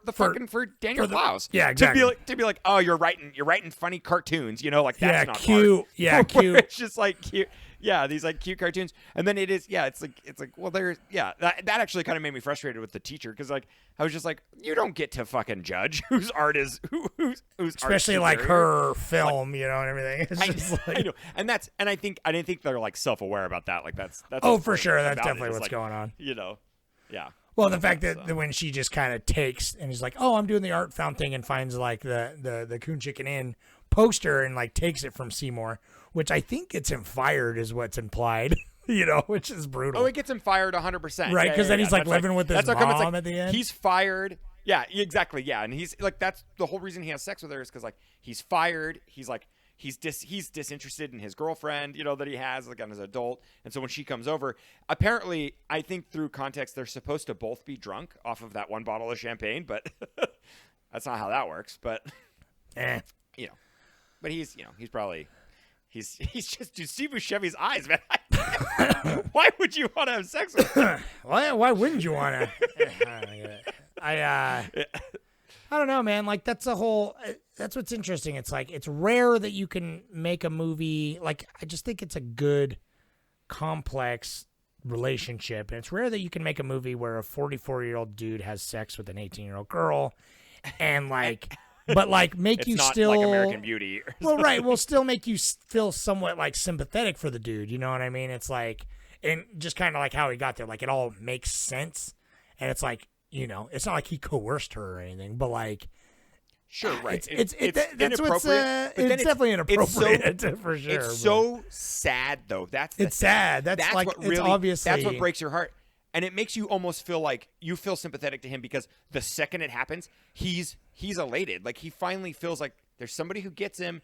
Daniel Klaus. Yeah, exactly. To be like, oh, you're writing funny cartoons, like that's not cute. art. Yeah, cute. It's just like cute. Yeah, these like cute cartoons, and then it's like well, there's that actually kind of made me frustrated with the teacher because like I was just like, you don't get to fucking judge whose art is whose especially art like her film, like, and everything. It's just I know, and I didn't think they're like self-aware about that. Like that's for sure, that's definitely what's going on. Yeah. Well, the fact that when she just kind of takes and is like, oh, I'm doing the art found thing and finds like the Coon Chicken Inn poster and like takes it from Seymour, which I think gets him fired is what's implied, which is brutal. Oh, it gets him fired 100%. Right, because then he's like living with his mom at the end. He's fired. Yeah, exactly. Yeah, and he's like, that's the whole reason he has sex with her is because like he's fired. He's like, he's disinterested in his girlfriend, that he has like as an adult. And so when she comes over, apparently, I think through context, they're supposed to both be drunk off of that one bottle of champagne, but that's not how that works. But but he's probably. He's just, dude, Steve Buscemi's eyes, man. Why would you want to have sex with him? Why wouldn't you want to? I don't know, man. Like that's what's interesting. It's like, it's rare that you can make a movie. Like, I just think it's a good, complex relationship. And it's rare that you can make a movie where a 44-year-old dude has sex with an 18-year-old girl and like... But like make it's you not still like American Beauty. Well, right. We'll still make you feel somewhat like sympathetic for the dude. You know what I mean? It's like, and just kind of like how he got there. Like it all makes sense, and it's like it's not like he coerced her or anything, but like, sure, right? It's that's what's it's definitely inappropriate for sure. It's so sad though. It's sad. That's like what really, it's obviously that's what breaks your heart. And it makes you almost feel like you feel sympathetic to him because the second it happens, he's elated. Like he finally feels like there's somebody who gets him,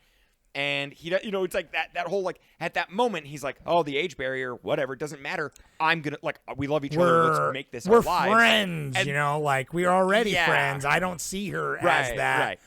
and he, it's like that whole like at that moment he's like, oh, the age barrier, whatever, it doesn't matter. I'm gonna like we love each other. Let's make this our lives. We're friends, and, like we're already friends. I don't see her as that. Right.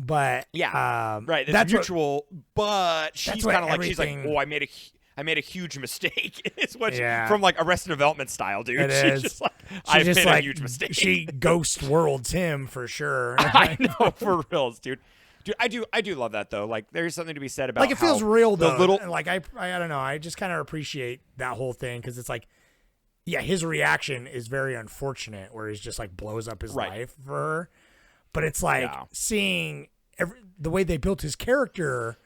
But right. That's mutual. But she's kind of like she's like, oh, I made a huge mistake. It's what from like Arrested Development style, dude. She's just like, I made a huge mistake. She ghost worlds him for sure. I know, for reals, dude. Dude, I do love that though. Like, there's something to be said about like it feels real though. Little... Like I don't know. I just kind of appreciate that whole thing because it's like, his reaction is very unfortunate, where he's just like blows up his life for her. But it's like seeing the way they built his character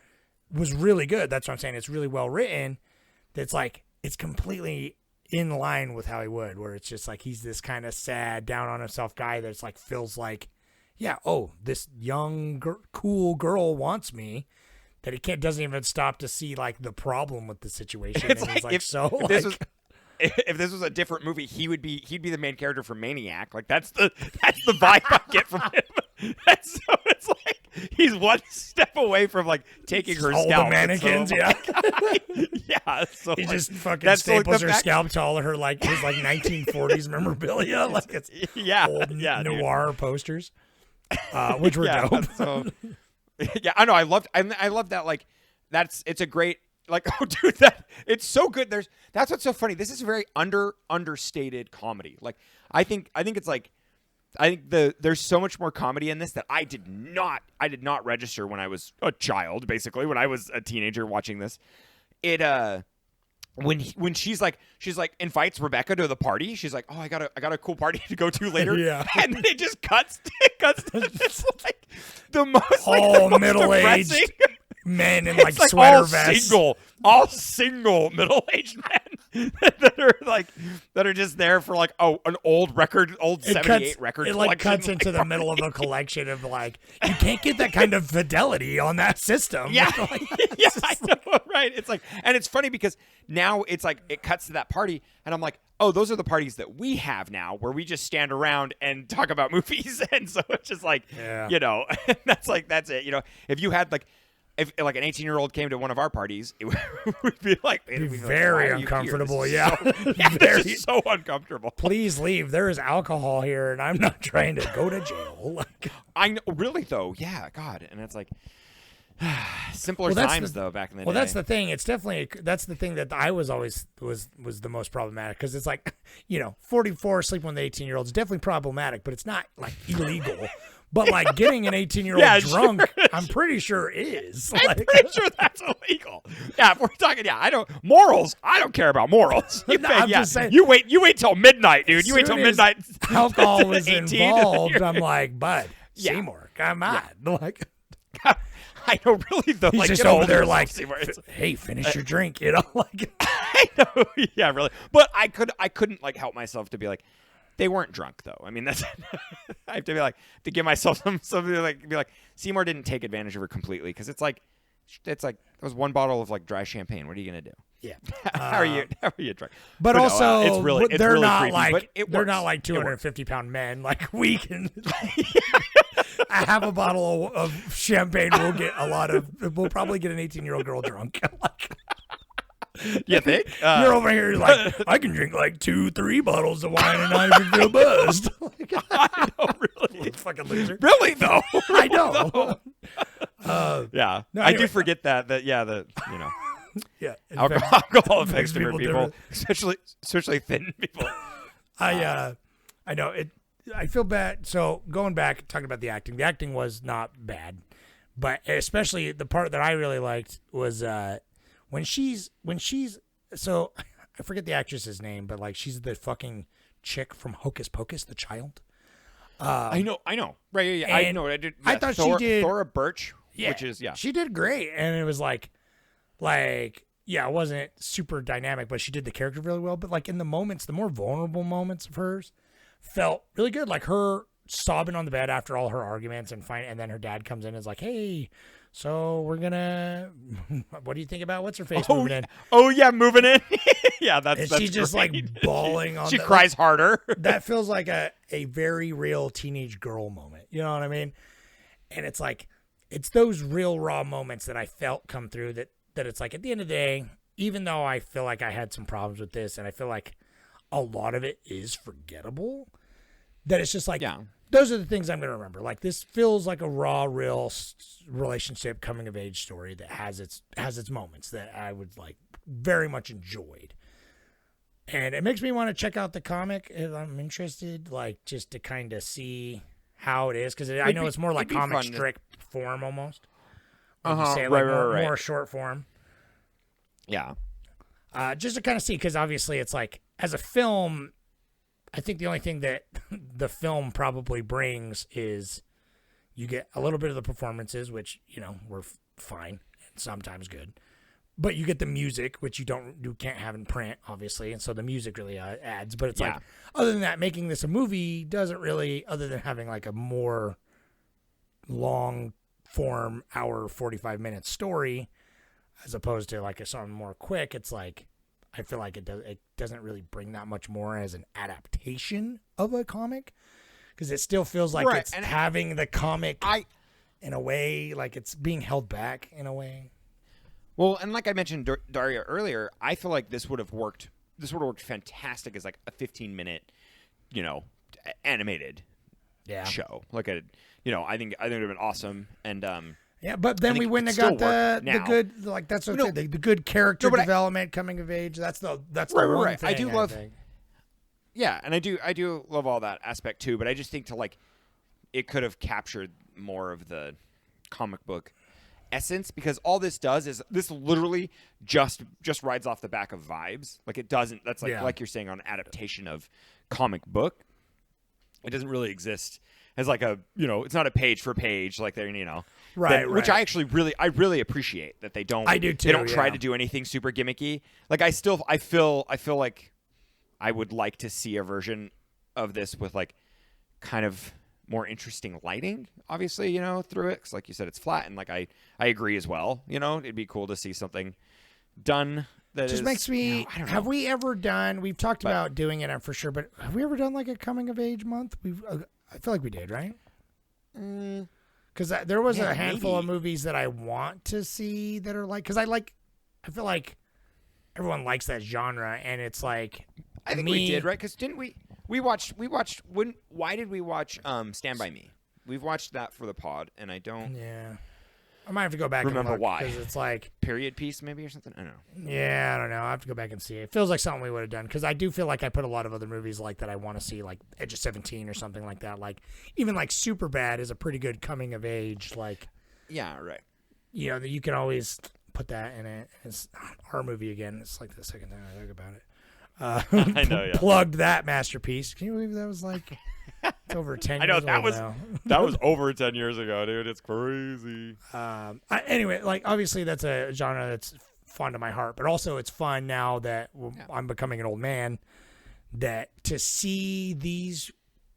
was really good. That's what I'm saying. It's really well written. That's like, it's completely in line with how he would, where it's just like, he's this kind of sad, down on himself guy that's like, feels like, this young, cool girl wants me, that he doesn't even stop to see like the problem with the situation. It's and like, he's like, if this was a different movie, he'd be the main character for Maniac. Like that's the vibe I get from him. It's like he's one step away from like taking her all scalp. The mannequins, yeah. So he like, just fucking staples her scalp to all of her like his like 1940s memorabilia, like it's old noir posters, which were dope. So, I know. I loved that. Like it's a great. Like, oh, dude, it's so good. That's what's so funny. This is a very understated comedy. Like, I think it's like, there's so much more comedy in this that I did not register when I was a child. Basically, when I was a teenager watching this, when she's like invites Rebecca to the party, she's like, oh, I got a cool party to go to later. And then it just cuts to just like the most middle-aged men in like sweater vests. All single middle-aged men that are just there for like an old 78 record. It like cuts into the middle of a collection of like, you can't get that kind of fidelity on that system. Yeah, I know, right? It's like, and it's funny because now it's like it cuts to that party, and I'm like, oh, those are the parties that we have now, where we just stand around and talk about movies, and so it's just like, that's it. If you had like if like an 18-year-old came to one of our parties, it would be like It'd be we'd very "Why are you here? uncomfortable. This is Yeah, this is so uncomfortable. Please leave. There is alcohol here, and I'm not trying to go to jail. Like, I know, really though. Yeah, God, and it's like simpler Well, that's times the- though back in the well, day. that's the thing. It's definitely that's the thing that I was always was the most problematic because it's like 44 sleeping with an 18-year-old is definitely problematic, but it's not like illegal. But like getting an 18-year-old Yeah, drunk, sure. I'm pretty sure is. I'm Like, pretty sure that's illegal. Yeah, if we're talking, I don't morals. I don't care about morals. You No, pay- I'm yeah, just saying- you wait till midnight, dude. You wait till soon as midnight. alcohol was 18, involved. I'm like, bud, Yeah. Seymour, come on. Like, I know, really though. he's like, just get a over hold of there yourself, like, Seymour. It's- hey, finish your drink. Like. I know, yeah, really. But I couldn't like help myself to be like, they weren't drunk though. I mean, that's I have to be like to give myself something like be like Seymour didn't take advantage of her completely because it's like that was one bottle of like dry champagne. What are you gonna do? Yeah. How are you drunk? But no, also, it's really they're really not creepy, like but it they're works. not like It works. 250-pound men. Like we can. I have a bottle of champagne. We'll probably get an 18-year-old girl drunk. Like, You think? you're over here like I can drink like 2-3 bottles of wine and not even feel buzzed. Like, I know, really. fucking loser. Really though. I know. Yeah. No, I do anyway. forget that Yeah. alcohol affects affects different people people, especially thin people. I know it. I feel bad. So going back, talking about the acting was not bad, but especially the part that I really liked was when she's so I forget the actress's name, but like she's the fucking chick from Hocus Pocus, the child. I know. Right, yeah. I and know. I did. I yeah, thought she Thora, did- Thora Birch, Yeah, which is she did great, and it was like yeah, it wasn't super dynamic, but she did the character really well. But like in the moments, the more vulnerable moments of hers felt really good. Like her sobbing on the bed after all her arguments and then her dad comes in and is like, "Hey, so we're gonna, what do you think about what's her face moving in?" Oh yeah, moving in. Yeah, And that's she's just great. like bawling on. She the, cries harder. that feels like a very real teenage girl moment. You know what I mean? And it's like, it's those real raw moments that I felt come through that it's like at the end of the day, even though I feel like I had some problems with this and I feel like a lot of it is forgettable, that it's just like, Yeah. those are the things I'm going to remember. Like this feels like a raw, real relationship coming of age story that has its moments that I would like very much enjoyed. And it makes me want to check out the comic if I'm interested, like just to kind of see how it is. Because I know it's more like it'd be comic fun to- strip form almost. Like you Uh-huh, say, right, like right, right. more short form. Yeah. Just to kind of see, because obviously it's like, as a film, I think the only thing that the film probably brings is you get a little bit of the performances, which, were fine and sometimes good. But you get the music, which you can't have in print, obviously, and so the music really adds. But it's like, other than that, making this a movie doesn't really, other than having like a more long form, hour 45-minute story, as opposed to like something more quick. It's like, I feel like it doesn't really bring that much more as an adaptation of a comic, because it still feels like Right, it's and having the comic in a way, like it's being held back in a way. Well, and like I mentioned Daria earlier, I feel like this would have worked fantastic as like a 15-minute, animated show. Like I think it would have been awesome. And yeah, but then think we it wouldn't could have got still work the now. good, like that's what No. I'm saying, the good character No, but development, coming of age. That's the Right, one right. thing I do love- think. yeah, and I do love all that aspect too. But I just think it could have captured more of the comic book essence, because all this does is this literally just rides off the back of vibes. Like it doesn't. That's like you're saying on adaptation of comic book. It doesn't really exist as like a it's not a page for page like they're Right, which right. I actually really appreciate that they don't. I do too, They don't try yeah. to do anything super gimmicky. Like I feel like I would like to see a version of this with like kind of more interesting lighting, obviously, through it. 'Cause like you said, it's flat, and like I agree as well. It'd be cool to see something done that Just is, makes me. I don't know. Have we ever done? We've talked about doing it, I'm for sure, but have we ever done like a coming of age month? I feel like we did, right? Because there was Yeah, a handful of maybe. movies that I want to see that are like, because I feel like everyone likes that genre, and it's like, I think we did, right? Because didn't we? We watched. Why did we watch Stand by Me? We've watched that for the pod, and I don't Yeah, I might have to go back remember and look, why. because it's like, period piece maybe or something. I don't know. yeah, I don't know. I have to go back and see it. It feels like something we would have done, because I do feel like I put a lot of other movies like that I want to see, like Edge of 17 or something like that. Like even like Superbad is a pretty good coming of age, like, Yeah, right. you know, that you can always put that in it. It's our movie again. It's like the second time I think about it. I know, yeah. Plugged that masterpiece. Can you believe that was like, it's over 10 I know years that old was now. that was over 10 years ago, dude. It's crazy. Anyway, like obviously that's a genre that's fun to my heart, but also it's fun now that I'm becoming an old man, that to see these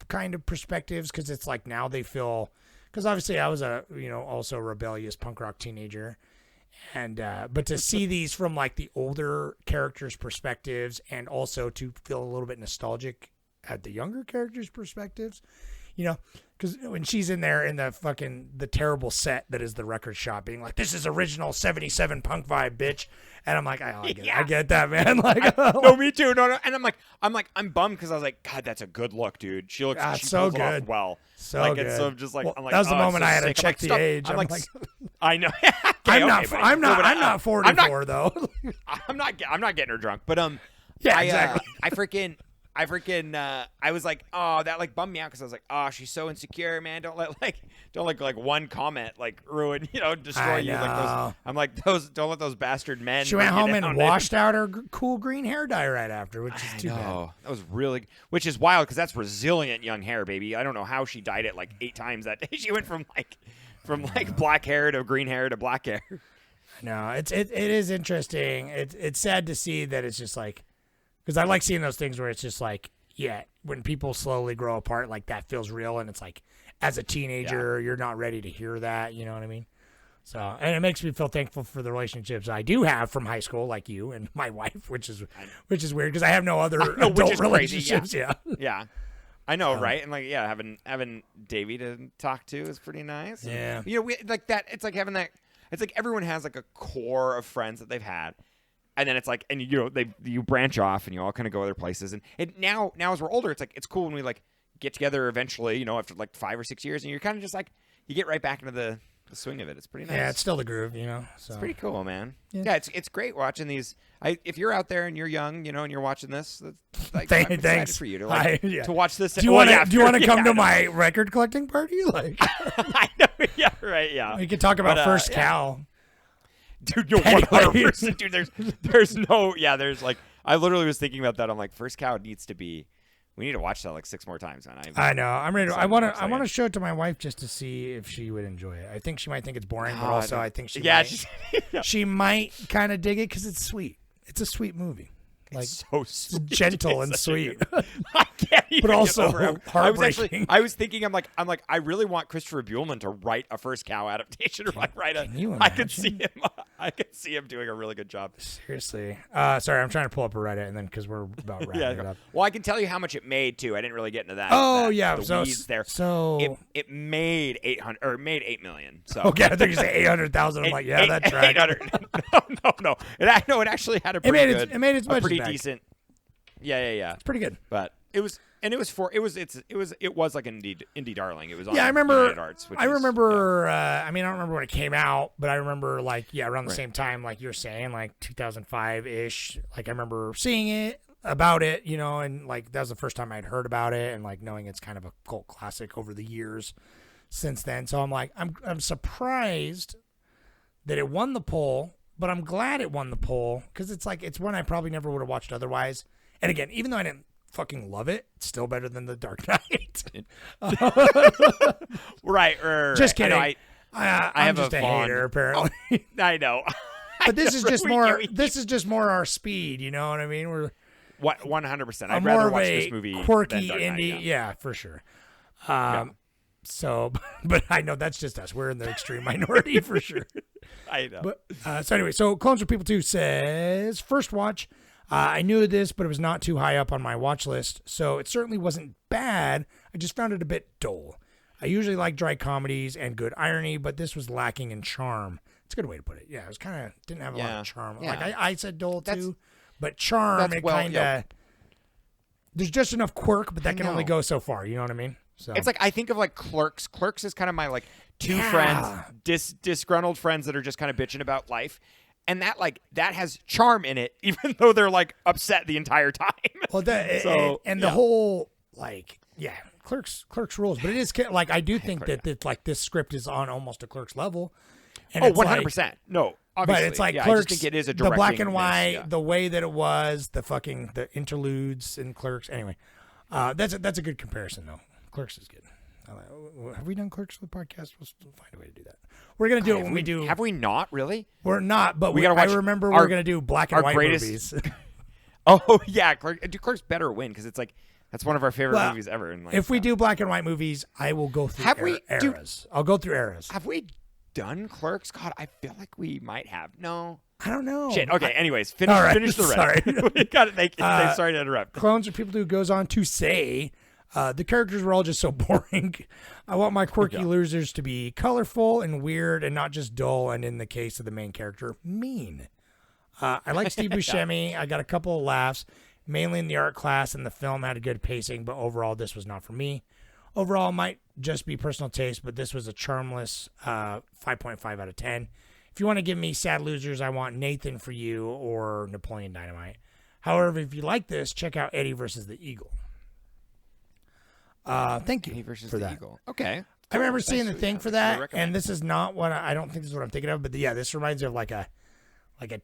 kind of perspectives, because it's like now they feel, because obviously I was a, you know, also a rebellious punk rock teenager, and but to see these from like the older characters' perspectives, and also to feel a little bit nostalgic at the younger characters' perspectives, you know, because when she's in there in the terrible set that is the record shop, being like, "This is original '77 punk vibe, bitch," and I'm like, I get that, man. Like, No, me too. No, and I'm bummed because I was like, God, that's a good look, dude. She looks she so pulls it off good. well. So like, good. It's so just like, Well, I'm like, that was the oh, moment it's so I had to sick. I'm check like, the stop. age. I'm I'm like, like, I know. I'm not. Okay, buddy. I'm not. No, but I'm not 44 though. I'm not getting her drunk, but Yeah, exactly. I was like, oh, that like bummed me out because I was like, oh, she's so insecure, man. Don't let one comment like ruin, destroy I you. Like those, know. I'm like don't let those bastard men. She went bring you home and down, washed out her cool green hair dye right after, which is too bad. Oh, that was which is wild because that's resilient young hair, baby. I don't know how she dyed it like 8 times that day. She went from black hair to green hair to black hair. No, it is interesting. It's sad to see that it's just like, because I like seeing those things where it's just like, yeah, when people slowly grow apart, like that feels real, and it's like, as a teenager, you're not ready to hear that. You know what I mean? So, and it makes me feel thankful for the relationships I do have from high school, like you and my wife, which is weird because I have no other which adult is crazy, relationships. Yeah. Yeah. I know, right? And like, yeah, having Davey to talk to is pretty nice. Yeah. We like that. It's like having that. It's like everyone has like a core of friends that they've had, and then it's like, and you branch off and you all kind of go other places. And now as we're older, it's like it's cool when we like get together eventually, after like 5 or 6 years, and you're kind of just like you get right back into the swing of it. It's pretty nice. Yeah, it's still the groove, So. It's pretty cool, man. Yeah. Yeah, it's great watching these. If you're out there and you're young, and you're watching this, like, Thanks. I'm excited for you to to watch this. Do you want to come to I my record collecting party? Like, I know. Yeah, right. Yeah. we could talk about First yeah. Cow. Dude, you're 100%. Dude, there's no. Yeah, there's like. I literally was thinking about that. I'm like, First Cow needs to be. We need to watch that like 6 more times, man. I know. I'm ready. I want to excited. show it to my wife just to see if she would enjoy it. I think she might think it's boring, but Oh, also I think she Yeah, might, she might kind of dig it because it's sweet. It's a sweet movie. Like, so sweet. gentle and It's such a sweet. good- I can't even But also get over it. heartbreaking. I was thinking, I'm like, I really want Christopher Buehlman to write a First Cow adaptation. Can you I could see imagine? him. I could see him doing a really good job. Seriously. Sorry, I'm trying to pull up a Reddit, and then because we're about wrapping it up. Well, I can tell you how much it made too. I didn't really get into that. Oh, that- yeah. the So- weeds there. so- it made 800 or it made 8 million. So Okay, I think you say 800,000. I'm like, yeah, that's right. 800. No. It actually had a pretty made good. it made its a budget pretty back. decent. Yeah. It's pretty good. But it was like an indie darling. It was on Yeah, I remember. United Arts. Which I is- remember. I mean, I don't remember when it came out, but I remember around the Right. same time, like you're saying, like 2005 ish. Like I remember seeing it about it, and like that was the first time I'd heard about it, and like knowing it's kind of a cult classic over the years since then. So I'm like, I'm surprised that it won the poll, but I'm glad it won the poll because it's like it's one I probably never would have watched otherwise. And again, even though I didn't fucking love it, it's still better than The Dark Knight. Right. Just kidding. I I'm have just a a fond- hater, apparently. I know. But this is just We- more. we- This is just more our speed. You know what I mean? We're 100%. I'd more rather of watch a this movie quirky than Dark Knight, indie. yeah. For sure. So, but I know that's just us. We're in the extreme minority for sure. I know. But so anyway, so Clones for People 2 says first watch. I knew this, but it was not too high up on my watch list, so it certainly wasn't bad. I just found it a bit dull. I usually like dry comedies and good irony, but this was lacking in charm. It's a good way to put it. Yeah, it was kind of didn't have a lot of charm. Yeah. Like I said dull too, but charm, it kind of. yeah. There's just enough quirk, but that can only go so far. You know what I mean? So It's like I think of like Clerks. Clerks is kind of my like two Yeah. friends, disgruntled friends that are just kind of bitching about life, and that has charm in it, even though they're like upset the entire time. well, the whole like Clerks rules, but it is like I do think that like this script is on almost a Clerks level. And Oh, it's 100%. No, obviously. But it's like yeah, Clerks, I just think it is a the black and directing white, miss, yeah. the way that it was, the interludes in Clerks. Anyway, that's a good comparison though. Clerks is good. Have we done Clerks with the podcast? We'll find a way to do that. We're gonna do it when we do. Have we not really? We're not, but We gotta watch I remember our- we're gonna do black and our white greatest- movies. Oh yeah, Clerks better win because it's like that's one of our favorite Well, movies ever. And like, if we do black and white movies, I will go through Have we- dude- eras. I'll go through eras. have we done Clerks? God, I feel like we might have. No. I don't know. Shit. Okay. Anyways, finish All right, the rest. sorry. We got it. Thank you. Sorry to interrupt. Clones are people who goes on to say the characters were all just so boring. I want my quirky losers to be colorful and weird and not just dull, and in the case of the main character, mean. I like Steve Buscemi. I got a couple of laughs, mainly in the art class, and the film had a good pacing, but overall this was not for me. Overall, it might just be personal taste, but this was a charmless 5.5 out of 10. If you want to give me sad losers, I want Nathan for You or Napoleon Dynamite. However, if you like this, check out Eddie versus the Eagle. Thank you Eddie versus for the that. Eagle. Okay. I remember seeing the thing for that, recommend. and this is not what I don't think this is what I'm thinking of, but yeah, this reminds me of like a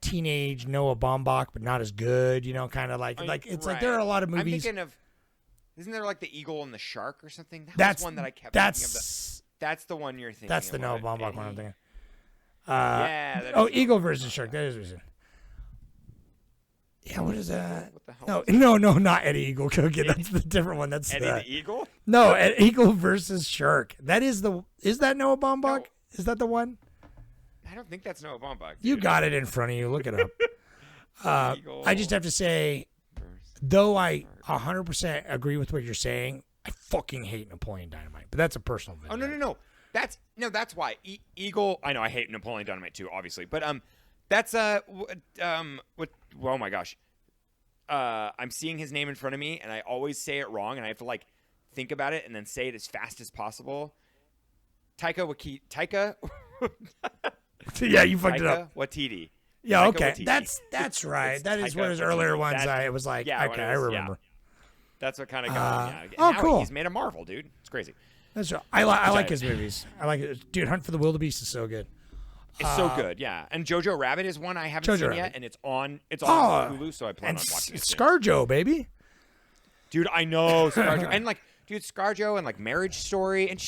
teenage Noah Baumbach, but not as good, kind of like it's like there are a lot of I'm movies. thinking of. Isn't there like the Eagle and the Shark or something? That's was one that I kept. that's That's the one you're thinking. that's the Noah about, Baumbach one I'm thinking. Yeah. that Oh, is- Eagle versus Shark. That is reason. Yeah, what is that? What the hell? is No, not Eddie Eagle. Okay, that's the different one. That's Eddie the Eagle? No, Eagle versus Shark. That is is that Noah Baumbach? No. Is that the one? I don't think that's Noah Baumbach. You dude. got it in front of you. Look it up. Eagle I just have to say, though I 100% agree with what you're saying, I fucking hate Napoleon Dynamite. But that's a personal Oh opinion. no. That's why Eagle. I know I hate Napoleon Dynamite too, obviously, but that's what oh my gosh, I'm seeing his name in front of me, and I always say it wrong, and I have to like think about it and then say it as fast as possible. Taika. Yeah, you fucked it up. Waititi. Yeah, Taika okay. Waititi. That's right. It's That is Taika one of his earlier Waititi. ones. That- I was like, yeah, okay, it I is, remember. yeah. That's what kind of got me. oh, Now cool. He's made a Marvel, dude. It's crazy. That's right. I like his movies. I like it. Dude, Hunt for the Wildebeest is so good. It's so good, yeah. And Jojo Rabbit is one I haven't Jojo seen Rabbit. yet, and it's on Oh, Hulu, so I plan And on watching it. soon. ScarJo, baby. Dude, I know ScarJo, and like, dude, ScarJo and like Marriage Story, and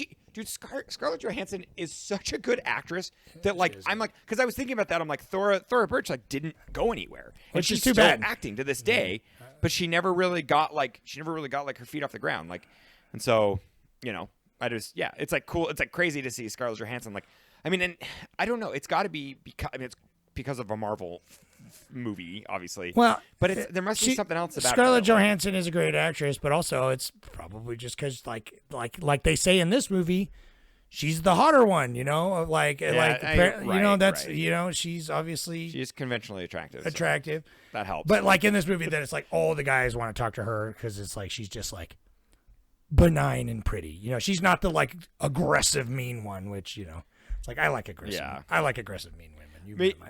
Scarlett Johansson is such a good actress that like I'm like, because I was thinking about that, I'm like Thora Birch like didn't go anywhere, and Which she's is too still bad. acting to this day, but she never really got like her feet off the ground, like, and so I just it's like cool, it's like crazy to see Scarlett Johansson like, I mean, and I don't know, it's got to be because it's because of a Marvel movie, obviously. Well, but there must be something else about Scarlett it. though. Johansson is a great actress, but also it's probably just because, like they say in this movie, she's the hotter one. She's obviously She's conventionally attractive. so attractive. that helps. But like in this movie, then it's like all the guys want to talk to her because it's like she's just like benign and pretty. She's not the like aggressive mean one, which it's like I like aggressive. Yeah. I like aggressive mean women.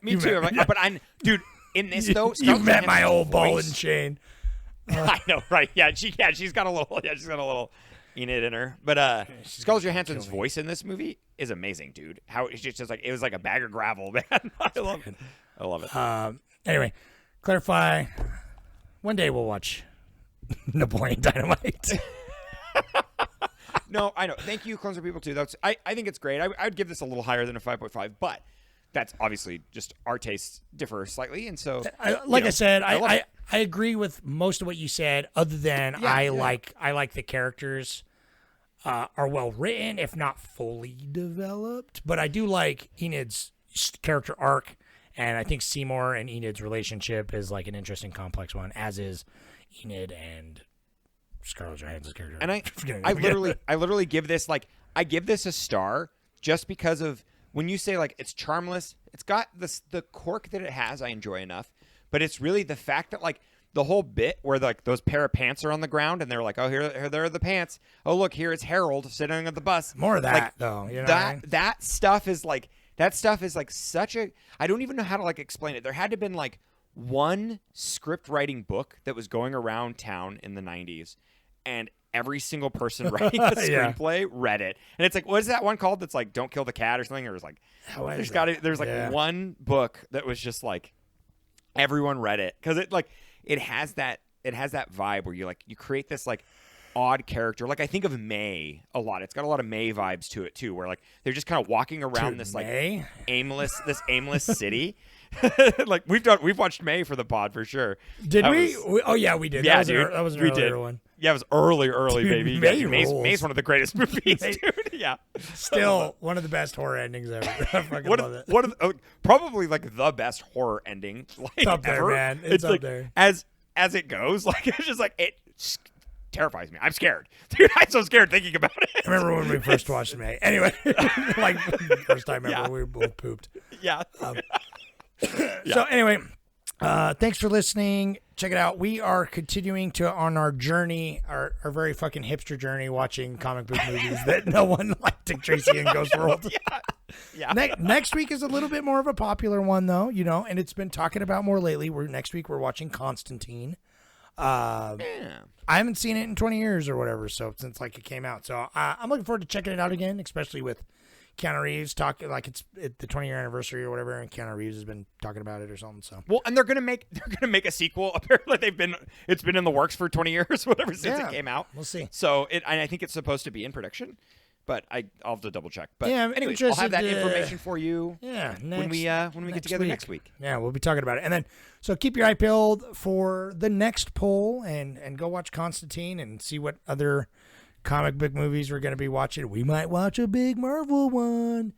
Me too. But I'm dude in this though. You've Scarlett met my Johansson's old ball voice- and chain. I know, right? Yeah, she's got a little Enid in her. But Scarlett Johansson's voice in this movie is amazing, dude. How it's just like it was like a bag of gravel, man. I love it. Anyway, clarify. One day we'll watch Napoleon Dynamite. No, I know. Thank you, Clones Are People too. I think it's great. I'd give this a little higher than a 5.5, but that's obviously just our tastes differ slightly, and so I said, love it. I agree with most of what you said. Other than I like the characters are well written, if not fully developed. But I do like Enid's character arc, and I think Seymour and Enid's relationship is like an interesting, complex one, as is Enid and Scarlett Johansson's character. And I literally give this like I give this a star just because of when you say like it's charmless. It's got the quirk that it has. I enjoy enough, but it's really the fact that like the whole bit where like those pair of pants are on the ground and they're like, oh, here there are the pants. Oh, look, here is Harold sitting at the bus. More of that like, though. You know that stuff is like such a. I don't even know how to like explain it. There had to have been like one script writing book that was going around town in the 90s, and every single person writing a screenplay read it. And it's like, what is that one called? That's like, don't kill the cat or something. Or it's like, there's like one book that was just like everyone read it because it has that vibe where you create this like odd character. Like I think of May a lot. It's got a lot of May vibes to it too, where like they're just kind of walking around this like aimless city. Like we've watched May for the pod for sure. Did we? Oh yeah, we did. Yeah, that was an earlier one. Yeah, it was early, Dude, baby. May's one of the greatest movies, dude. Yeah, still one of the best horror endings ever. I fucking love it. Probably like the best horror ending. Like, it's up there, ever. man. It's up like, there. As it goes, like it's just like it terrifies me. I'm scared, dude. I'm so scared thinking about it. I remember when we first watched May. Anyway, like the first time ever, we both pooped. Yeah. So anyway, thanks for listening. Check it out. We are continuing on our journey, our very fucking hipster journey, watching comic book movies that no one like Dick Tracy and Ghost World. Yeah. Next week is a little bit more of a popular one, though, and it's been talking about more lately. Next week we're watching Constantine. I haven't seen it in 20 years or whatever, so since like it came out. So I'm looking forward to checking it out again, especially with Keanu Reeves talking like it's the 20-year anniversary or whatever, and Keanu Reeves has been talking about it or something. So and they're gonna make a sequel. Apparently, it's been in the works for 20 years, whatever, since it came out. We'll see. So I think it's supposed to be in production, but I'll have to double check. But yeah, anyway, I'll have that information for you. Yeah, when we get together next week. Yeah, we'll be talking about it, and then so keep your eye peeled for the next poll, and go watch Constantine and see what other comic book movies we're going to be watching. We might watch a big Marvel one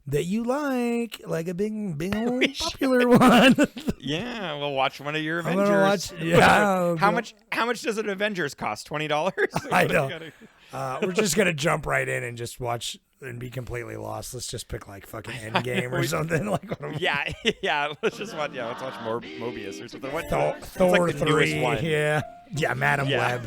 that you like a big old popular one. Yeah, we'll watch one of your I'm Avengers. Gonna watch, how much does an Avengers cost? $20? I know. We're just gonna jump right in and just watch and be completely lost. Let's just pick like fucking Endgame or something like. Yeah. Let's watch more Mobius or something. Thor like the 3. newest one. Yeah, Madam Web.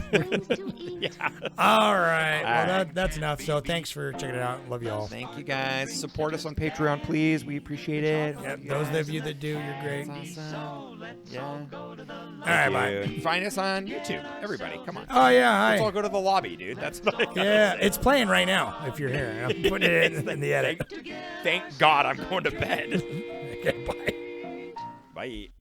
Yeah. All right. Well, that's enough. So thanks for checking it out. Love you all. Thank you guys. Support us on Patreon, please. We appreciate it. Yep, those of you that do, you're great. Awesome. Yeah. All right, bye. Find us on YouTube. Everybody, come on. Oh yeah, hi. Let's all go to the lobby, dude. That's what I got. Yeah, it's playing right now. If you're here, I'm putting it in the edit. Thank God I'm going to bed. Okay, bye. Bye.